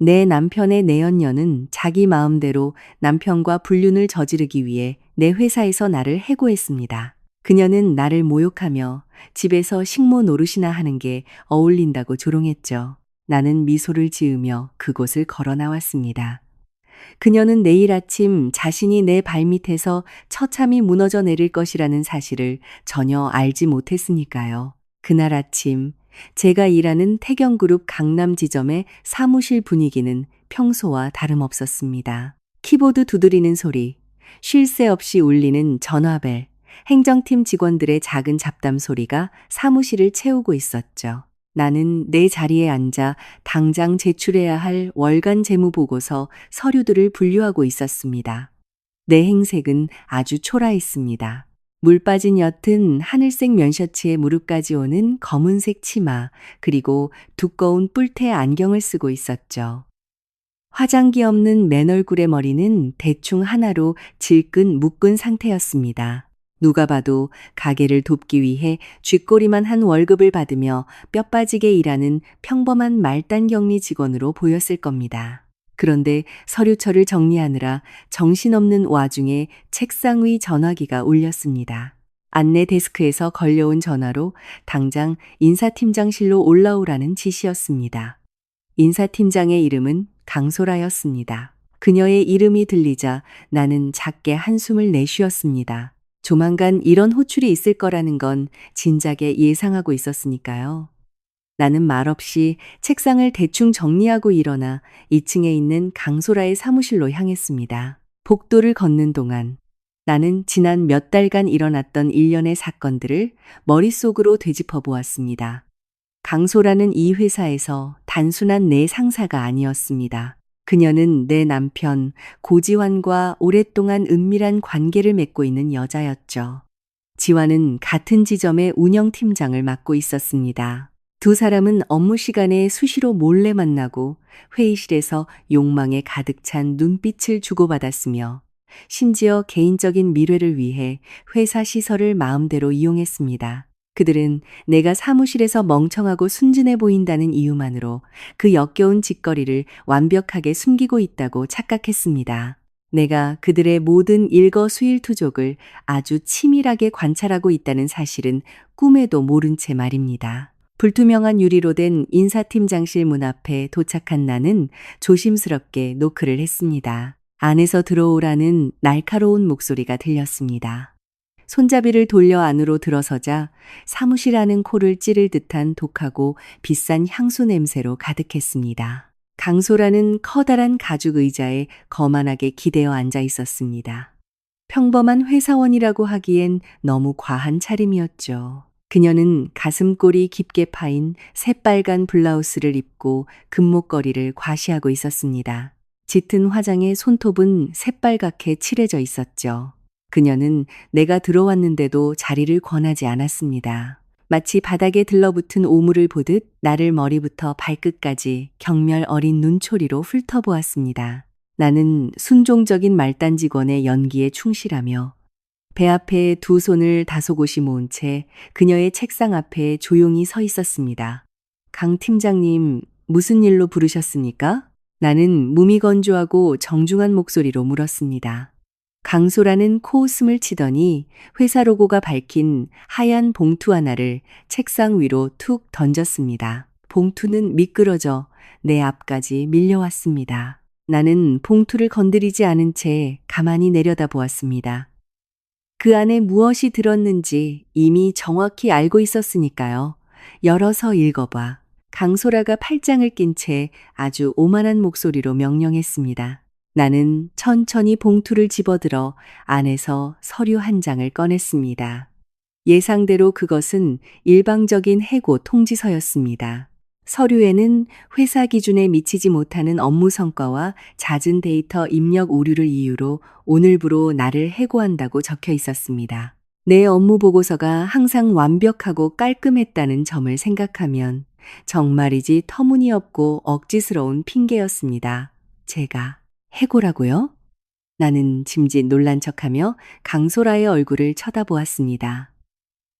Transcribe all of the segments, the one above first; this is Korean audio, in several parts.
내 남편의 내연녀는 자기 마음대로 남편과 불륜을 저지르기 위해 내 회사에서 나를 해고했습니다. 그녀는 나를 모욕하며 집에서 식모 노릇이나 하는 게 어울린다고 조롱했죠. 나는 미소를 지으며 그곳을 걸어 나왔습니다. 그녀는 내일 아침 자신이 내 발밑에서 처참히 무너져 내릴 것이라는 사실을 전혀 알지 못했으니까요. 그날 아침 제가 일하는 태경그룹 강남 지점의 사무실 분위기는 평소와 다름없었습니다. 키보드 두드리는 소리, 쉴 새 없이 울리는 전화벨, 행정팀 직원들의 작은 잡담 소리가 사무실을 채우고 있었죠. 나는 내 자리에 앉아 당장 제출해야 할 월간 재무보고서 서류들을 분류하고 있었습니다. 내 행색은 아주 초라했습니다. 물 빠진 옅은 하늘색 면셔츠에 무릎까지 오는 검은색 치마, 그리고 두꺼운 뿔테 안경을 쓰고 있었죠. 화장기 없는 맨얼굴의 머리는 대충 하나로 질끈 묶은 상태였습니다. 누가 봐도 가게를 돕기 위해 쥐꼬리만 한 월급을 받으며 뼈 빠지게 일하는 평범한 말단 격리 직원으로 보였을 겁니다. 그런데 서류처를 정리하느라 정신없는 와중에 책상 위 전화기가 울렸습니다. 안내 데스크에서 걸려온 전화로 당장 인사팀장실로 올라오라는 지시였습니다. 인사팀장의 이름은 강소라였습니다. 그녀의 이름이 들리자 나는 작게 한숨을 내쉬었습니다. 조만간 이런 호출이 있을 거라는 건 진작에 예상하고 있었으니까요. 나는 말없이 책상을 대충 정리하고 일어나 2층에 있는 강소라의 사무실로 향했습니다. 복도를 걷는 동안 나는 지난 몇 달간 일어났던 일련의 사건들을 머릿속으로 되짚어 보았습니다. 강소라는 이 회사에서 단순한 내 상사가 아니었습니다. 그녀는 내 남편 고지환과 오랫동안 은밀한 관계를 맺고 있는 여자였죠. 지환은 같은 지점의 운영팀장을 맡고 있었습니다. 두 사람은 업무 시간에 수시로 몰래 만나고 회의실에서 욕망에 가득 찬 눈빛을 주고받았으며 심지어 개인적인 미래를 위해 회사 시설을 마음대로 이용했습니다. 그들은 내가 사무실에서 멍청하고 순진해 보인다는 이유만으로 그 역겨운 짓거리를 완벽하게 숨기고 있다고 착각했습니다. 내가 그들의 모든 일거수일투족을 아주 치밀하게 관찰하고 있다는 사실은 꿈에도 모른 채 말입니다. 불투명한 유리로 된 인사팀장실 문 앞에 도착한 나는 조심스럽게 노크를 했습니다. 안에서 들어오라는 날카로운 목소리가 들렸습니다. 손잡이를 돌려 안으로 들어서자 사무실 안은 코를 찌를 듯한 독하고 비싼 향수 냄새로 가득했습니다. 강소라는 커다란 가죽 의자에 거만하게 기대어 앉아 있었습니다. 평범한 회사원이라고 하기엔 너무 과한 차림이었죠. 그녀는 가슴골이 깊게 파인 새빨간 블라우스를 입고 금목걸이를 과시하고 있었습니다. 짙은 화장에 손톱은 새빨갛게 칠해져 있었죠. 그녀는 내가 들어왔는데도 자리를 권하지 않았습니다. 마치 바닥에 들러붙은 오물을 보듯 나를 머리부터 발끝까지 경멸 어린 눈초리로 훑어보았습니다. 나는 순종적인 말단 직원의 연기에 충실하며 배 앞에 두 손을 다소곳이 모은 채 그녀의 책상 앞에 조용히 서 있었습니다. 강 팀장님, 무슨 일로 부르셨습니까? 나는 무미건조하고 정중한 목소리로 물었습니다. 강소라는 코웃음을 치더니 회사 로고가 밝힌 하얀 봉투 하나를 책상 위로 툭 던졌습니다. 봉투는 미끄러져 내 앞까지 밀려왔습니다. 나는 봉투를 건드리지 않은 채 가만히 내려다보았습니다. 그 안에 무엇이 들었는지 이미 정확히 알고 있었으니까요. 열어서 읽어봐. 강소라가 팔짱을 낀 채 아주 오만한 목소리로 명령했습니다. 나는 천천히 봉투를 집어들어 안에서 서류 한 장을 꺼냈습니다. 예상대로 그것은 일방적인 해고 통지서였습니다. 서류에는 회사 기준에 미치지 못하는 업무 성과와 잦은 데이터 입력 오류를 이유로 오늘부로 나를 해고한다고 적혀 있었습니다. 내 업무 보고서가 항상 완벽하고 깔끔했다는 점을 생각하면 정말이지 터무니없고 억지스러운 핑계였습니다. 제가 해고라고요? 나는 짐짓 놀란 척하며 강소라의 얼굴을 쳐다보았습니다.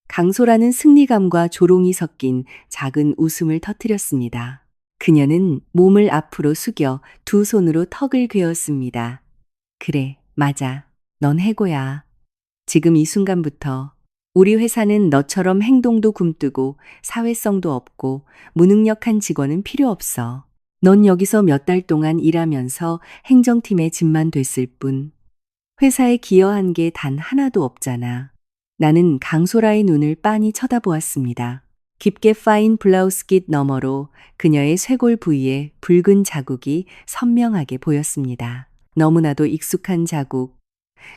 강소라는 승리감과 조롱이 섞인 작은 웃음을 터뜨렸습니다. 그녀는 몸을 앞으로 숙여 두 손으로 턱을 괴었습니다. 그래, 맞아. 넌 해고야. 지금 이 순간부터 우리 회사는 너처럼 행동도 굼뜨고 사회성도 없고 무능력한 직원은 필요 없어. 넌 여기서 몇 달 동안 일하면서 행정팀의 짐만 됐을 뿐 회사에 기여한 게 단 하나도 없잖아. 나는 강소라의 눈을 빤히 쳐다보았습니다. 깊게 파인 블라우스깃 너머로 그녀의 쇄골 부위에 붉은 자국이 선명하게 보였습니다. 너무나도 익숙한 자국.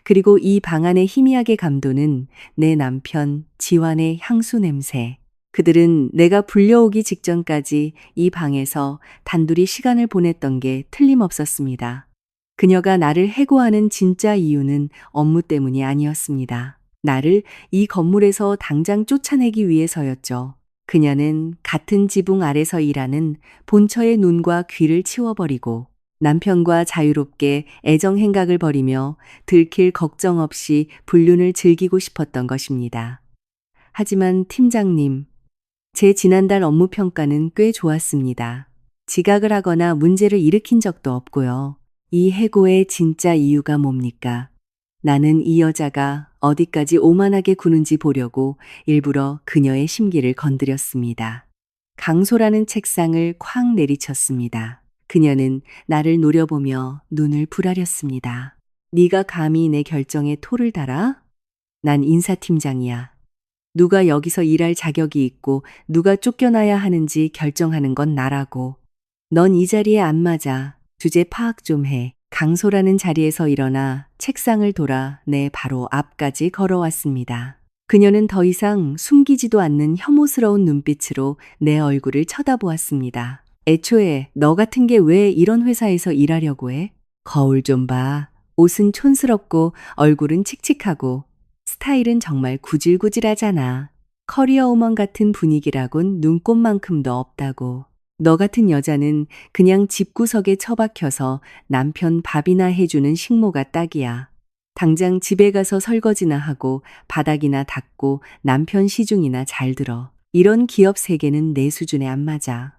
그리고 이 방 안의 희미하게 감도는 내 남편 지환의 향수 냄새. 그들은 내가 불려오기 직전까지 이 방에서 단둘이 시간을 보냈던 게 틀림없었습니다. 그녀가 나를 해고하는 진짜 이유는 업무 때문이 아니었습니다. 나를 이 건물에서 당장 쫓아내기 위해서였죠. 그녀는 같은 지붕 아래서 일하는 본처의 눈과 귀를 치워버리고 남편과 자유롭게 애정 행각을 벌이며 들킬 걱정 없이 불륜을 즐기고 싶었던 것입니다. 하지만 팀장님, 제 지난달 업무 평가는 꽤 좋았습니다. 지각을 하거나 문제를 일으킨 적도 없고요. 이 해고의 진짜 이유가 뭡니까? 나는 이 여자가 어디까지 오만하게 구는지 보려고 일부러 그녀의 심기를 건드렸습니다. 강소라는 책상을 쾅 내리쳤습니다. 그녀는 나를 노려보며 눈을 부라렸습니다. 네가 감히 내 결정에 토를 달아? 난 인사팀장이야. 누가 여기서 일할 자격이 있고 누가 쫓겨나야 하는지 결정하는 건 나라고. 넌 이 자리에 안 맞아. 주제 파악 좀 해. 강소라는 자리에서 일어나 책상을 돌아 내 바로 앞까지 걸어왔습니다. 그녀는 더 이상 숨기지도 않는 혐오스러운 눈빛으로 내 얼굴을 쳐다보았습니다. 애초에 너 같은 게 왜 이런 회사에서 일하려고 해? 거울 좀 봐. 옷은 촌스럽고 얼굴은 칙칙하고 스타일은 정말 구질구질하잖아. 커리어 우먼 같은 분위기라곤 눈꼽만큼도 없다고. 너 같은 여자는 그냥 집구석에 처박혀서 남편 밥이나 해주는 식모가 딱이야. 당장 집에 가서 설거지나 하고 바닥이나 닦고 남편 시중이나 잘 들어. 이런 기업 세계는 내 수준에 안 맞아.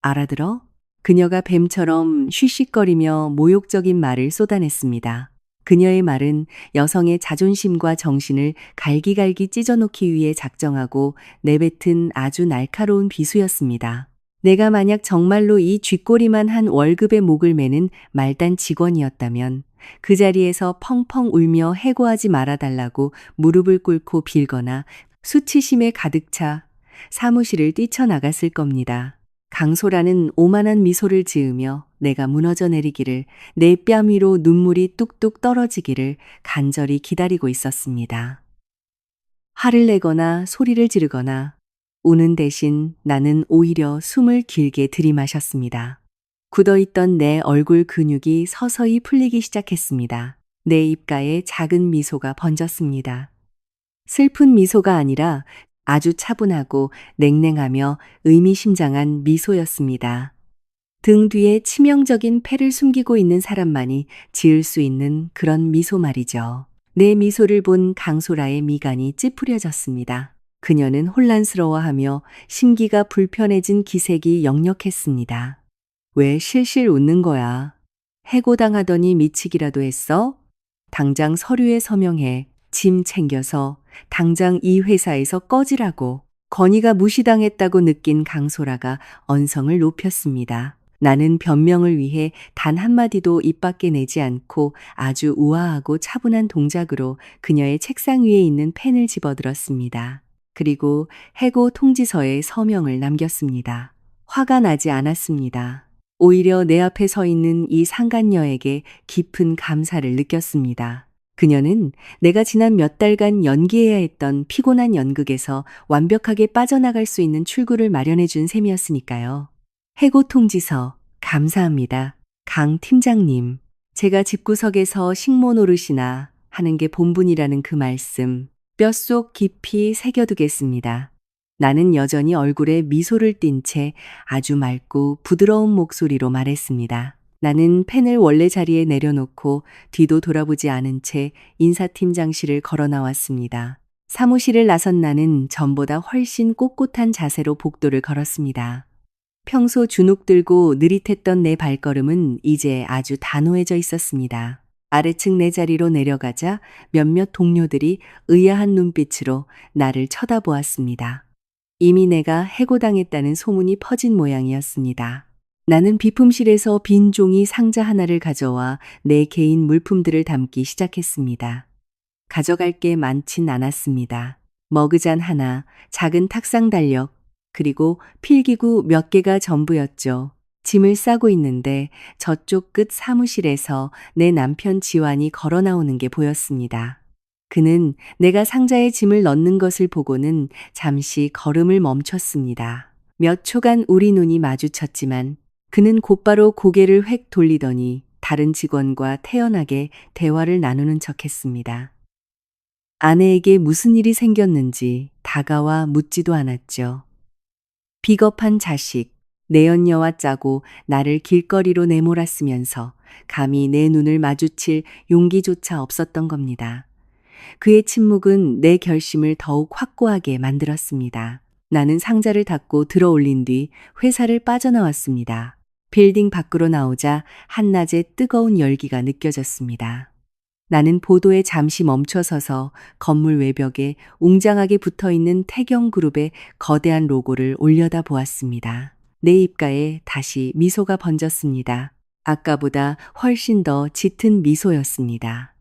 알아들어? 그녀가 뱀처럼 쉬쉬거리며 모욕적인 말을 쏟아냈습니다. 그녀의 말은 여성의 자존심과 정신을 갈기갈기 찢어놓기 위해 작정하고 내뱉은 아주 날카로운 비수였습니다. 내가 만약 정말로 이 쥐꼬리만 한 월급에 목을 매는 말단 직원이었다면 그 자리에서 펑펑 울며 해고하지 말아달라고 무릎을 꿇고 빌거나 수치심에 가득 차 사무실을 뛰쳐나갔을 겁니다. 강소라는 오만한 미소를 지으며 내가 무너져 내리기를, 내 뺨 위로 눈물이 뚝뚝 떨어지기를 간절히 기다리고 있었습니다. 화를 내거나 소리를 지르거나 우는 대신 나는 오히려 숨을 길게 들이마셨습니다. 굳어있던 내 얼굴 근육이 서서히 풀리기 시작했습니다. 내 입가에 작은 미소가 번졌습니다. 슬픈 미소가 아니라 아주 차분하고 냉랭하며 의미심장한 미소였습니다. 등 뒤에 치명적인 패를 숨기고 있는 사람만이 지을 수 있는 그런 미소 말이죠. 내 미소를 본 강소라의 미간이 찌푸려졌습니다. 그녀는 혼란스러워하며 심기가 불편해진 기색이 역력했습니다. 왜 실실 웃는 거야? 해고당하더니 미치기라도 했어? 당장 서류에 서명해. 짐 챙겨서 당장 이 회사에서 꺼지라고. 건의가 무시당했다고 느낀 강소라가 언성을 높였습니다. 나는 변명을 위해 단 한마디도 입 밖에 내지 않고 아주 우아하고 차분한 동작으로 그녀의 책상 위에 있는 펜을 집어들었습니다. 그리고 해고 통지서에 서명을 남겼습니다. 화가 나지 않았습니다. 오히려 내 앞에 서 있는 이 상간녀에게 깊은 감사를 느꼈습니다. 그녀는 내가 지난 몇 달간 연기해야 했던 피곤한 연극에서 완벽하게 빠져나갈 수 있는 출구를 마련해 준 셈이었으니까요. 해고 통지서 감사합니다. 강 팀장님. 제가 집구석에서 식모 노릇이나 하는 게 본분이라는 그 말씀 뼛속 깊이 새겨두겠습니다. 나는 여전히 얼굴에 미소를 띤 채 아주 맑고 부드러운 목소리로 말했습니다. 나는 펜을 원래 자리에 내려놓고 뒤도 돌아보지 않은 채 인사팀장실을 걸어 나왔습니다. 사무실을 나선 나는 전보다 훨씬 꼿꼿한 자세로 복도를 걸었습니다. 평소 주눅 들고 느릿했던 내 발걸음은 이제 아주 단호해져 있었습니다. 아래층 내 자리로 내려가자 몇몇 동료들이 의아한 눈빛으로 나를 쳐다보았습니다. 이미 내가 해고당했다는 소문이 퍼진 모양이었습니다. 나는 비품실에서 빈 종이 상자 하나를 가져와 내 개인 물품들을 담기 시작했습니다. 가져갈 게 많진 않았습니다. 머그잔 하나, 작은 탁상 달력, 그리고 필기구 몇 개가 전부였죠. 짐을 싸고 있는데 저쪽 끝 사무실에서 내 남편 지환이 걸어 나오는 게 보였습니다. 그는 내가 상자에 짐을 넣는 것을 보고는 잠시 걸음을 멈췄습니다. 몇 초간 우리 눈이 마주쳤지만 그는 곧바로 고개를 획 돌리더니 다른 직원과 태연하게 대화를 나누는 척했습니다. 아내에게 무슨 일이 생겼는지 다가와 묻지도 않았죠. 비겁한 자식, 내연녀와 짜고 나를 길거리로 내몰았으면서 감히 내 눈을 마주칠 용기조차 없었던 겁니다. 그의 침묵은 내 결심을 더욱 확고하게 만들었습니다. 나는 상자를 닫고 들어 올린 뒤 회사를 빠져나왔습니다. 빌딩 밖으로 나오자 한낮의 뜨거운 열기가 느껴졌습니다. 나는 보도에 잠시 멈춰서서 건물 외벽에 웅장하게 붙어있는 태경그룹의 거대한 로고를 올려다 보았습니다. 내 입가에 다시 미소가 번졌습니다. 아까보다 훨씬 더 짙은 미소였습니다.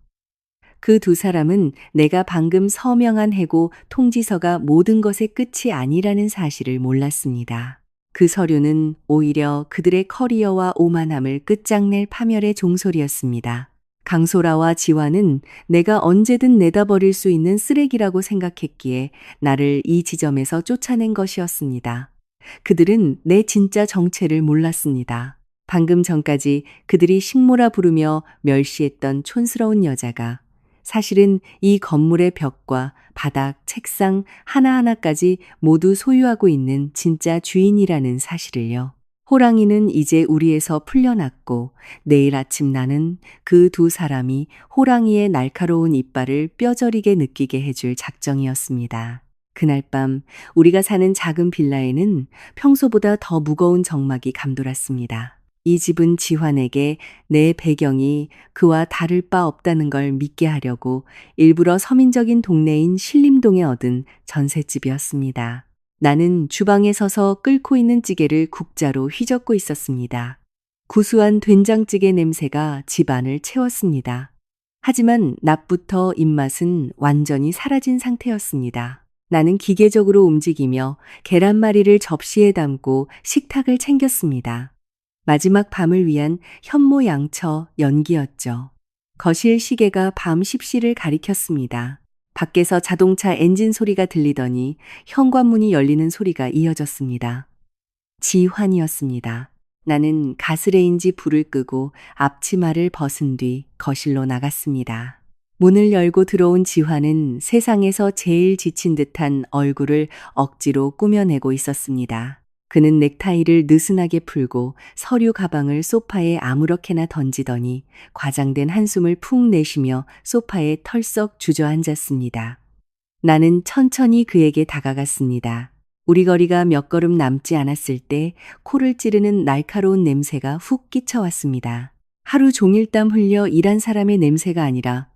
그 두 사람은 내가 방금 서명한 해고 통지서가 모든 것의 끝이 아니라는 사실을 몰랐습니다. 그 서류는 오히려 그들의 커리어와 오만함을 끝장낼 파멸의 종소리였습니다. 강소라와 지환은 내가 언제든 내다버릴 수 있는 쓰레기라고 생각했기에 나를 이 지점에서 쫓아낸 것이었습니다. 그들은 내 진짜 정체를 몰랐습니다. 방금 전까지 그들이 식모라 부르며 멸시했던 촌스러운 여자가 사실은 이 건물의 벽과 바닥, 책상 하나하나까지 모두 소유하고 있는 진짜 주인이라는 사실을요. 호랑이는 이제 우리에서 풀려났고 내일 아침 나는 그 두 사람이 호랑이의 날카로운 이빨을 뼈저리게 느끼게 해줄 작정이었습니다. 그날 밤 우리가 사는 작은 빌라에는 평소보다 더 무거운 정막이 감돌았습니다. 이 집은 지환에게 내 배경이 그와 다를 바 없다는 걸 믿게 하려고 일부러 서민적인 동네인 신림동에 얻은 전셋집이었습니다. 나는 주방에 서서 끓고 있는 찌개를 국자로 휘젓고 있었습니다. 구수한 된장찌개 냄새가 집안을 채웠습니다. 하지만 낮부터 입맛은 완전히 사라진 상태였습니다. 나는 기계적으로 움직이며 계란말이를 접시에 담고 식탁을 챙겼습니다. 마지막 밤을 위한 현모양처 연기였죠. 거실 시계가 밤 10시를 가리켰습니다. 밖에서 자동차 엔진 소리가 들리더니 현관문이 열리는 소리가 이어졌습니다. 지환이었습니다. 나는 가스레인지 불을 끄고 앞치마를 벗은 뒤 거실로 나갔습니다. 문을 열고 들어온 지환은 세상에서 제일 지친 듯한 얼굴을 억지로 꾸며내고 있었습니다. 그는 넥타이를 느슨하게 풀고 서류 가방을 소파에 아무렇게나 던지더니 과장된 한숨을 푹 내쉬며 소파에 털썩 주저앉았습니다. 나는 천천히 그에게 다가갔습니다. 우리 거리가 몇 걸음 남지 않았을 때 코를 찌르는 날카로운 냄새가 훅 끼쳐왔습니다. 하루 종일 땀 흘려 일한 사람의 냄새가 아니라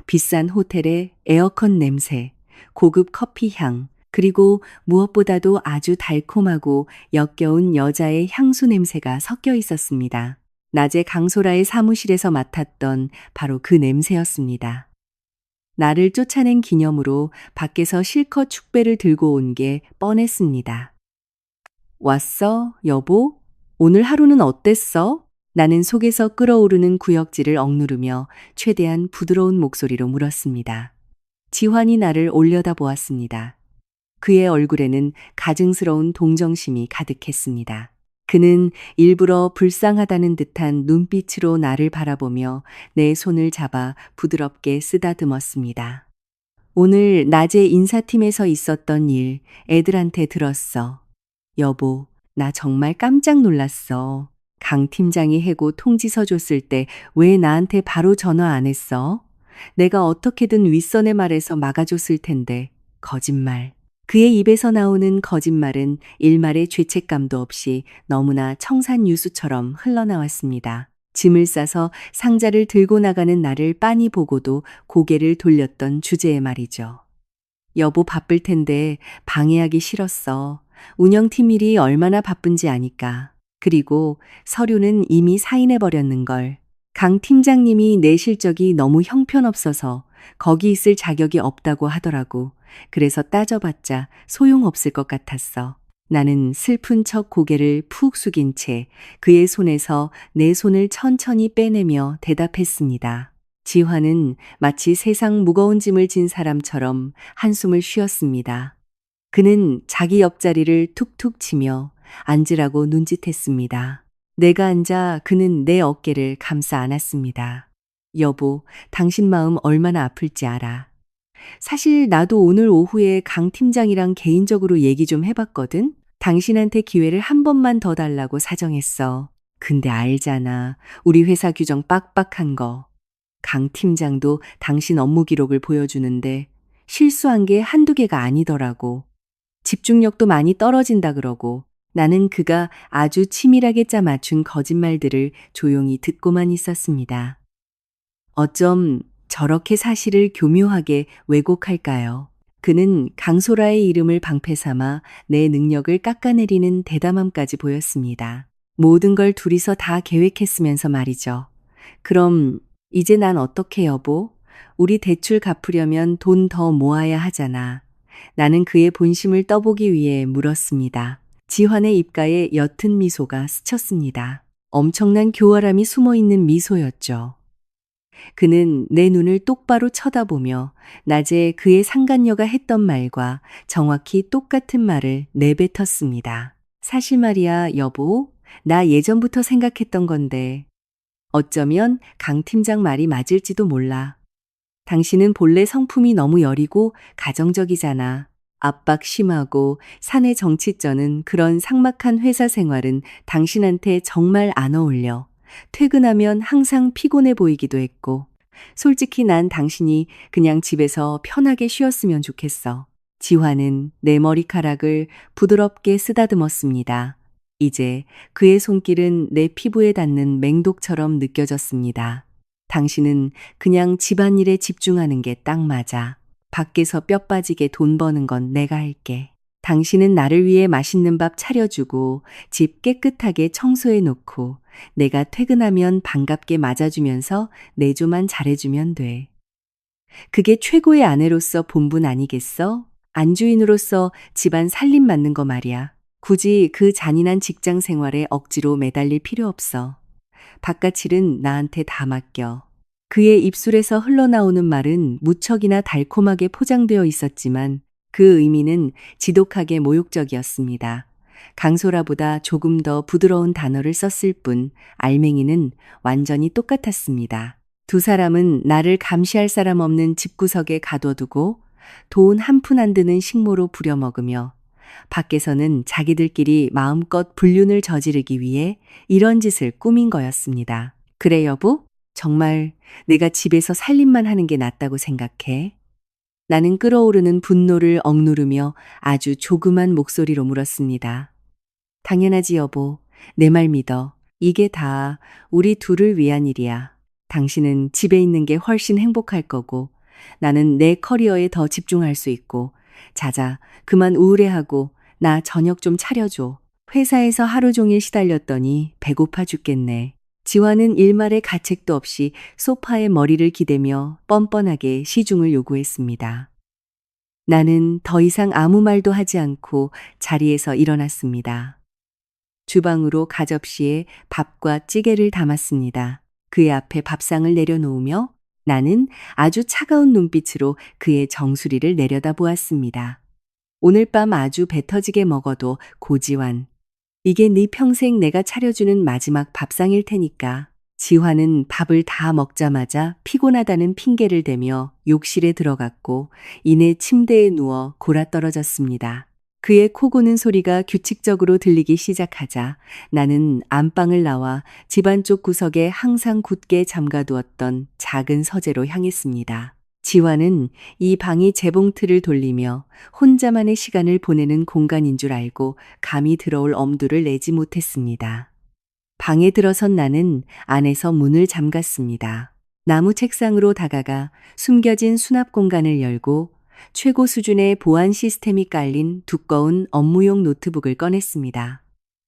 비싼 호텔의 에어컨 냄새, 고급 커피 향, 그리고 무엇보다도 아주 달콤하고 역겨운 여자의 향수 냄새가 섞여 있었습니다. 낮에 강소라의 사무실에서 맡았던 바로 그 냄새였습니다. 나를 쫓아낸 기념으로 밖에서 실컷 축배를 들고 온 게 뻔했습니다. 왔어, 여보? 오늘 하루는 어땠어? 나는 속에서 끓어오르는 구역질을 억누르며 최대한 부드러운 목소리로 물었습니다. 지환이 나를 올려다 보았습니다. 그의 얼굴에는 가증스러운 동정심이 가득했습니다. 그는 일부러 불쌍하다는 듯한 눈빛으로 나를 바라보며 내 손을 잡아 부드럽게 쓰다듬었습니다. 오늘 낮에 인사팀에서 있었던 일 애들한테 들었어. 여보, 나 정말 깜짝 놀랐어. 강 팀장이 해고 통지서 줬을 때 왜 나한테 바로 전화 안 했어? 내가 어떻게든 윗선의 말에서 막아줬을 텐데. 거짓말. 그의 입에서 나오는 거짓말은 일말의 죄책감도 없이 너무나 청산유수처럼 흘러나왔습니다. 짐을 싸서 상자를 들고 나가는 나를 빤히 보고도 고개를 돌렸던 주제의 말이죠. 여보 바쁠 텐데 방해하기 싫었어. 운영팀 일이 얼마나 바쁜지 아니까. 그리고 서류는 이미 사인해버렸는걸. 강 팀장님이 내 실적이 너무 형편없어서 거기 있을 자격이 없다고 하더라고. 그래서 따져봤자 소용없을 것 같았어. 나는 슬픈 척 고개를 푹 숙인 채 그의 손에서 내 손을 천천히 빼내며 대답했습니다. 지화는 마치 세상 무거운 짐을 진 사람처럼 한숨을 쉬었습니다. 그는 자기 옆자리를 툭툭 치며 앉으라고 눈짓했습니다. 내가 앉아 그는 내 어깨를 감싸 안았습니다. 여보, 당신 마음 얼마나 아플지 알아. 사실 나도 오늘 오후에 강 팀장이랑 개인적으로 얘기 좀 해봤거든? 당신한테 기회를 한 번만 더 달라고 사정했어. 근데 알잖아. 우리 회사 규정 빡빡한 거. 강 팀장도 당신 업무 기록을 보여주는데 실수한 게 한두 개가 아니더라고. 집중력도 많이 떨어진다 그러고 나는 그가 아주 치밀하게 짜 맞춘 거짓말들을 조용히 듣고만 있었습니다. 어쩜 저렇게 사실을 교묘하게 왜곡할까요? 그는 강소라의 이름을 방패 삼아 내 능력을 깎아내리는 대담함까지 보였습니다. 모든 걸 둘이서 다 계획했으면서 말이죠. 그럼 이제 난 어떻게 여보? 우리 대출 갚으려면 돈 더 모아야 하잖아. 나는 그의 본심을 떠보기 위해 물었습니다. 지환의 입가에 옅은 미소가 스쳤습니다. 엄청난 교활함이 숨어있는 미소였죠. 그는 내 눈을 똑바로 쳐다보며 낮에 그의 상간녀가 했던 말과 정확히 똑같은 말을 내뱉었습니다. 사실 말이야, 여보. 나 예전부터 생각했던 건데 어쩌면 강 팀장 말이 맞을지도 몰라. 당신은 본래 성품이 너무 여리고 가정적이잖아. 압박 심하고 사내 정치쩌는 그런 삭막한 회사 생활은 당신한테 정말 안 어울려. 퇴근하면 항상 피곤해 보이기도 했고. 솔직히 난 당신이 그냥 집에서 편하게 쉬었으면 좋겠어. 지화는 내 머리카락을 부드럽게 쓰다듬었습니다. 이제 그의 손길은 내 피부에 닿는 맹독처럼 느껴졌습니다. 당신은 그냥 집안일에 집중하는 게 딱 맞아. 밖에서 뼈 빠지게 돈 버는 건 내가 할게. 당신은 나를 위해 맛있는 밥 차려주고 집 깨끗하게 청소해 놓고 내가 퇴근하면 반갑게 맞아주면서 내조만 잘해주면 돼. 그게 최고의 아내로서 본분 아니겠어? 안주인으로서 집안 살림 맡는 거 말이야. 굳이 그 잔인한 직장 생활에 억지로 매달릴 필요 없어. 바깥 일은 나한테 다 맡겨. 그의 입술에서 흘러나오는 말은 무척이나 달콤하게 포장되어 있었지만 그 의미는 지독하게 모욕적이었습니다. 강소라보다 조금 더 부드러운 단어를 썼을 뿐 알맹이는 완전히 똑같았습니다. 두 사람은 나를 감시할 사람 없는 집구석에 가둬두고 돈 한 푼 안 드는 식모로 부려먹으며 밖에서는 자기들끼리 마음껏 불륜을 저지르기 위해 이런 짓을 꾸민 거였습니다. 그래 여보? 정말 내가 집에서 살림만 하는 게 낫다고 생각해? 나는 끓어오르는 분노를 억누르며 아주 조그만 목소리로 물었습니다. 당연하지 여보. 내 말 믿어. 이게 다 우리 둘을 위한 일이야. 당신은 집에 있는 게 훨씬 행복할 거고 나는 내 커리어에 더 집중할 수 있고 자자 그만 우울해하고 나 저녁 좀 차려줘. 회사에서 하루 종일 시달렸더니 배고파 죽겠네. 지화는 일말의 가책도 없이 소파에 머리를 기대며 뻔뻔하게 시중을 요구했습니다. 나는 더 이상 아무 말도 하지 않고 자리에서 일어났습니다. 주방으로 가접시에 밥과 찌개를 담았습니다. 그의 앞에 밥상을 내려놓으며 나는 아주 차가운 눈빛으로 그의 정수리를 내려다보았습니다. 오늘 밤 아주 배 터지게 먹어도 고지환. 이게 네 평생 내가 차려주는 마지막 밥상일 테니까. 지화는 밥을 다 먹자마자 피곤하다는 핑계를 대며 욕실에 들어갔고 이내 침대에 누워 골아떨어졌습니다. 그의 코 고는 소리가 규칙적으로 들리기 시작하자 나는 안방을 나와 집안 쪽 구석에 항상 굳게 잠가두었던 작은 서재로 향했습니다. 지환은 이 방이 재봉틀을 돌리며 혼자만의 시간을 보내는 공간인 줄 알고 감이 들어올 엄두를 내지 못했습니다. 방에 들어선 나는 안에서 문을 잠갔습니다. 나무 책상으로 다가가 숨겨진 수납 공간을 열고 최고 수준의 보안 시스템이 깔린 두꺼운 업무용 노트북을 꺼냈습니다.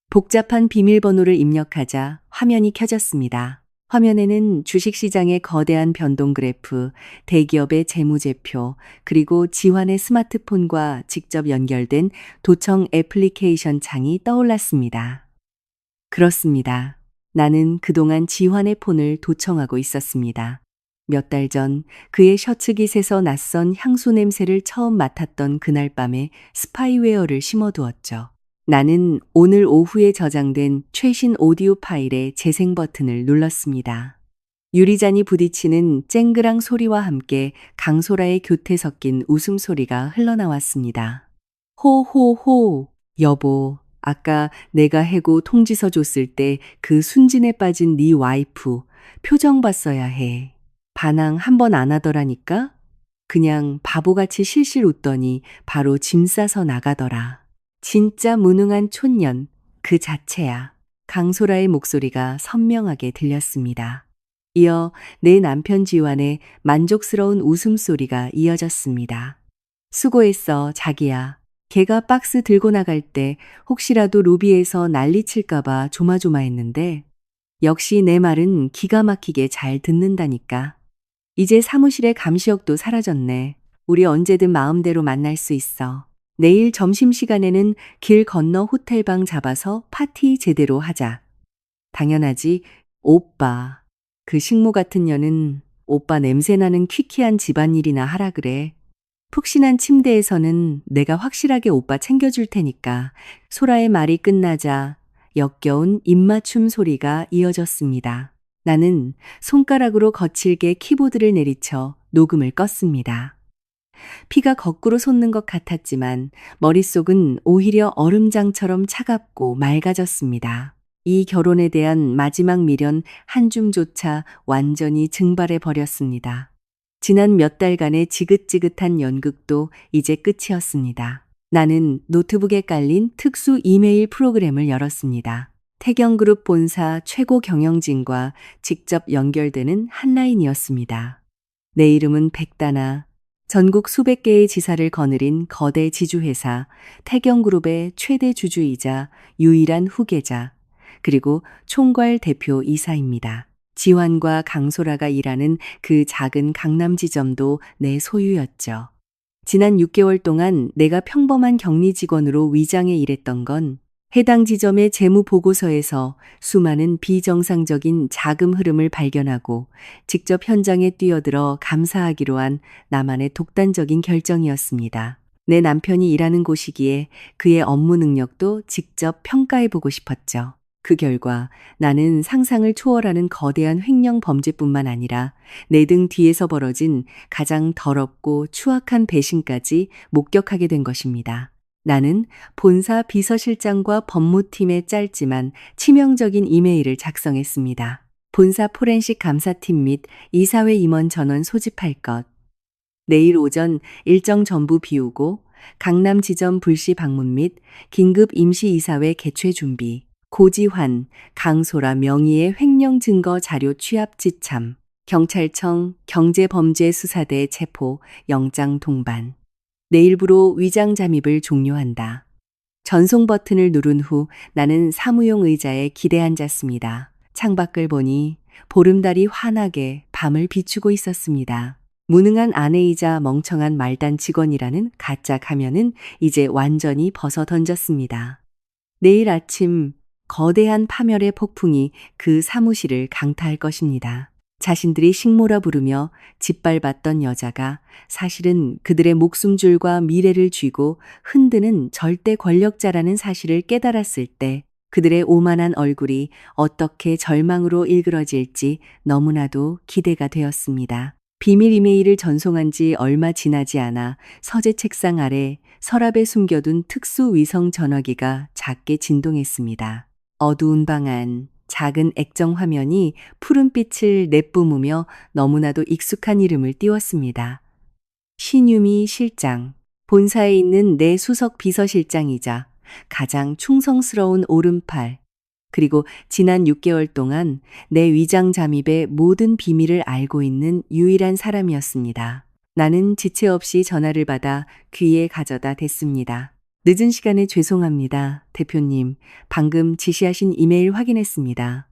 복잡한 비밀번호를 입력하자 화면이 켜졌습니다. 화면에는 주식시장의 거대한 변동 그래프, 대기업의 재무제표, 그리고 지환의 스마트폰과 직접 연결된 도청 애플리케이션 창이 떠올랐습니다. 그렇습니다. 나는 그동안 지환의 폰을 도청하고 있었습니다. 몇 달 전 그의 셔츠깃에서 낯선 향수 냄새를 처음 맡았던 그날 밤에 스파이웨어를 심어두었죠. 나는 오늘 오후에 저장된 최신 오디오 파일의 재생 버튼을 눌렀습니다. 유리잔이 부딪히는 쨍그랑 소리와 함께 강소라의 교태 섞인 웃음소리가 흘러나왔습니다. 호호호, 여보, 아까 내가 해고 통지서 줬을 때 그 순진에 빠진 네 와이프 표정 봤어야 해. 반항 한 번 안 하더라니까? 그냥 바보같이 실실 웃더니 바로 짐 싸서 나가더라. 진짜 무능한 촌년 그 자체야. 강소라의 목소리가 선명하게 들렸습니다. 이어 내 남편 지환의 만족스러운 웃음소리가 이어졌습니다. 수고했어, 자기야. 걔가 박스 들고 나갈 때 혹시라도 로비에서 난리칠까봐 조마조마했는데 역시 내 말은 기가 막히게 잘 듣는다니까. 이제 사무실의 감시역도 사라졌네. 우리 언제든 마음대로 만날 수 있어. 내일 점심시간에는 길 건너 호텔방 잡아서 파티 제대로 하자. 당연하지, 오빠. 그 식모 같은 년은 오빠 냄새나는 퀴퀴한 집안일이나 하라 그래. 푹신한 침대에서는 내가 확실하게 오빠 챙겨줄 테니까. 소라의 말이 끝나자 역겨운 입맞춤 소리가 이어졌습니다. 나는 손가락으로 거칠게 키보드를 내리쳐 녹음을 껐습니다. 피가 거꾸로 솟는 것 같았지만 머릿속은 오히려 얼음장처럼 차갑고 맑아졌습니다. 이 결혼에 대한 마지막 미련 한 줌조차 완전히 증발해 버렸습니다. 지난 몇 달간의 지긋지긋한 연극도 이제 끝이었습니다. 나는 노트북에 깔린 특수 이메일 프로그램을 열었습니다. 태경그룹 본사 최고 경영진과 직접 연결되는 한라인이었습니다. 내 이름은 백다나, 전국 수백 개의 지사를 거느린 거대 지주회사 태경그룹의 최대 주주이자 유일한 후계자, 그리고 총괄 대표 이사입니다. 지환과 강소라가 일하는 그 작은 강남 지점도 내 소유였죠. 지난 6개월 동안 내가 평범한 격리 직원으로 위장해 일했던 건 해당 지점의 재무 보고서에서 수많은 비정상적인 자금 흐름을 발견하고 직접 현장에 뛰어들어 감사하기로 한 나만의 독단적인 결정이었습니다. 내 남편이 일하는 곳이기에 그의 업무 능력도 직접 평가해 보고 싶었죠. 그 결과 나는 상상을 초월하는 거대한 횡령 범죄뿐만 아니라 내 등 뒤에서 벌어진 가장 더럽고 추악한 배신까지 목격하게 된 것입니다. 나는 본사 비서실장과 법무팀에 짧지만 치명적인 이메일을 작성했습니다. 본사 포렌식 감사팀 및 이사회 임원 전원 소집할 것. 내일 오전 일정 전부 비우고 강남 지점 불시 방문 및 긴급 임시이사회 개최 준비. 고지환, 강소라 명의의 횡령 증거 자료 취합 지참, 경찰청 경제범죄수사대 체포, 영장 동반. 내일부로 위장 잠입을 종료한다. 전송 버튼을 누른 후 나는 사무용 의자에 기대 앉았습니다. 창밖을 보니 보름달이 환하게 밤을 비추고 있었습니다. 무능한 아내이자 멍청한 말단 직원이라는 가짜 가면은 이제 완전히 벗어 던졌습니다. 내일 아침 거대한 파멸의 폭풍이 그 사무실을 강타할 것입니다. 자신들이 식모라 부르며 짓밟았던 여자가 사실은 그들의 목숨줄과 미래를 쥐고 흔드는 절대 권력자라는 사실을 깨달았을 때 그들의 오만한 얼굴이 어떻게 절망으로 일그러질지 너무나도 기대가 되었습니다. 비밀 이메일을 전송한 지 얼마 지나지 않아 서재 책상 아래 서랍에 숨겨둔 특수 위성 전화기가 작게 진동했습니다. 어두운 방 안 작은 액정 화면이 푸른빛을 내뿜으며 너무나도 익숙한 이름을 띄웠습니다. 신유미 실장. 본사에 있는 내 수석 비서실장이자 가장 충성스러운 오른팔. 그리고 지난 6개월 동안 내 위장 잠입의 모든 비밀을 알고 있는 유일한 사람이었습니다. 나는 지체 없이 전화를 받아 귀에 가져다 댔습니다. 늦은 시간에 죄송합니다, 대표님. 방금 지시하신 이메일 확인했습니다.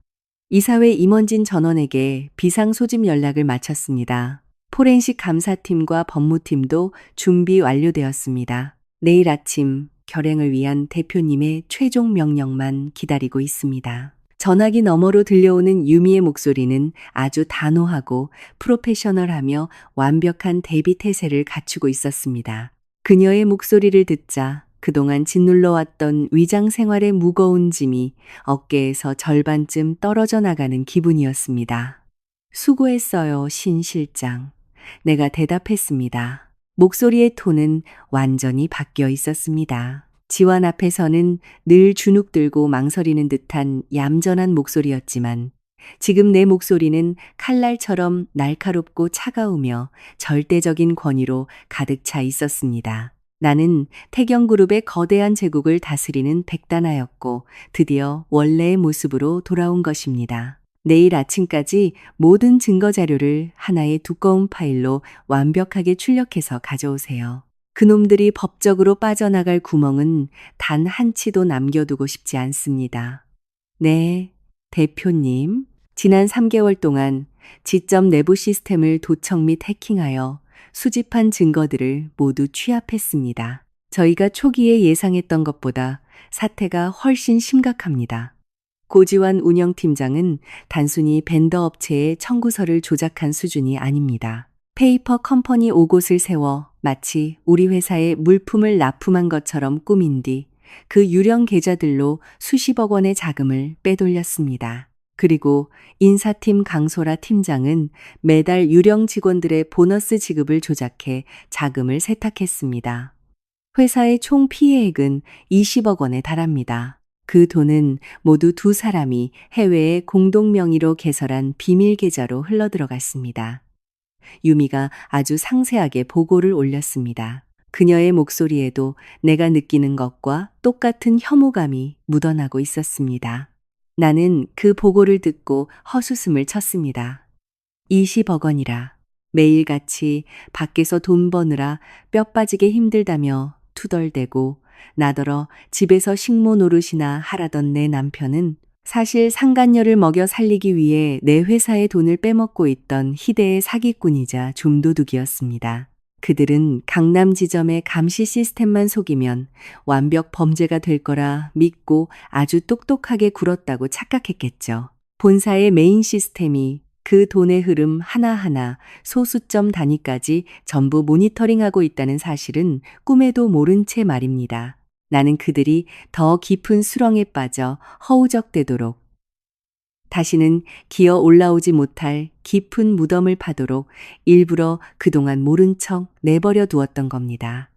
이사회 임원진 전원에게 비상 소집 연락을 마쳤습니다. 포렌식 감사팀과 법무팀도 준비 완료되었습니다. 내일 아침 결행을 위한 대표님의 최종 명령만 기다리고 있습니다. 전화기 너머로 들려오는 유미의 목소리는 아주 단호하고 프로페셔널하며 완벽한 대비 태세를 갖추고 있었습니다. 그녀의 목소리를 듣자 그동안 짓눌러왔던 위장 생활의 무거운 짐이 어깨에서 절반쯤 떨어져 나가는 기분이었습니다. 수고했어요, 신 실장. 내가 대답했습니다. 목소리의 톤은 완전히 바뀌어 있었습니다. 지환 앞에서는 늘 주눅 들고 망설이는 듯한 얌전한 목소리였지만 지금 내 목소리는 칼날처럼 날카롭고 차가우며 절대적인 권위로 가득 차 있었습니다. 나는 태경그룹의 거대한 제국을 다스리는 백단하였고 드디어 원래의 모습으로 돌아온 것입니다. 내일 아침까지 모든 증거 자료를 하나의 두꺼운 파일로 완벽하게 출력해서 가져오세요. 그놈들이 법적으로 빠져나갈 구멍은 단 한 치도 남겨두고 싶지 않습니다. 네, 대표님. 지난 3개월 동안 지점 내부 시스템을 도청 및 해킹하여 수집한 증거들을 모두 취합했습니다. 저희가 초기에 예상했던 것보다 사태가 훨씬 심각합니다. 고지환 운영팀장은 단순히 벤더 업체의 청구서를 조작한 수준이 아닙니다. 페이퍼 컴퍼니 5곳을 세워 마치 우리 회사에 물품을 납품한 것처럼 꾸민 뒤 그 유령 계좌들로 수십억 원의 자금을 빼돌렸습니다. 그리고 인사팀 강소라 팀장은 매달 유령 직원들의 보너스 지급을 조작해 자금을 세탁했습니다. 회사의 총 피해액은 20억 원에 달합니다. 그 돈은 모두 두 사람이 해외에 공동 명의로 개설한 비밀 계좌로 흘러들어갔습니다. 유미가 아주 상세하게 보고를 올렸습니다. 그녀의 목소리에도 내가 느끼는 것과 똑같은 혐오감이 묻어나고 있었습니다. 나는 그 보고를 듣고 헛웃음을 쳤습니다. 20억 원이라. 매일같이 밖에서 돈 버느라 뼈 빠지게 힘들다며 투덜대고 나더러 집에서 식모 노릇이나 하라던 내 남편은 사실 상간녀를 먹여 살리기 위해 내 회사의 돈을 빼먹고 있던 희대의 사기꾼이자 좀도둑이었습니다. 그들은 강남 지점의 감시 시스템만 속이면 완벽 범죄가 될 거라 믿고 아주 똑똑하게 굴었다고 착각했겠죠. 본사의 메인 시스템이 그 돈의 흐름 하나하나 소수점 단위까지 전부 모니터링하고 있다는 사실은 꿈에도 모른 채 말입니다. 나는 그들이 더 깊은 수렁에 빠져 허우적대도록 다시는 기어 올라오지 못할 깊은 무덤을 파도록 일부러 그동안 모른 척 내버려 두었던 겁니다.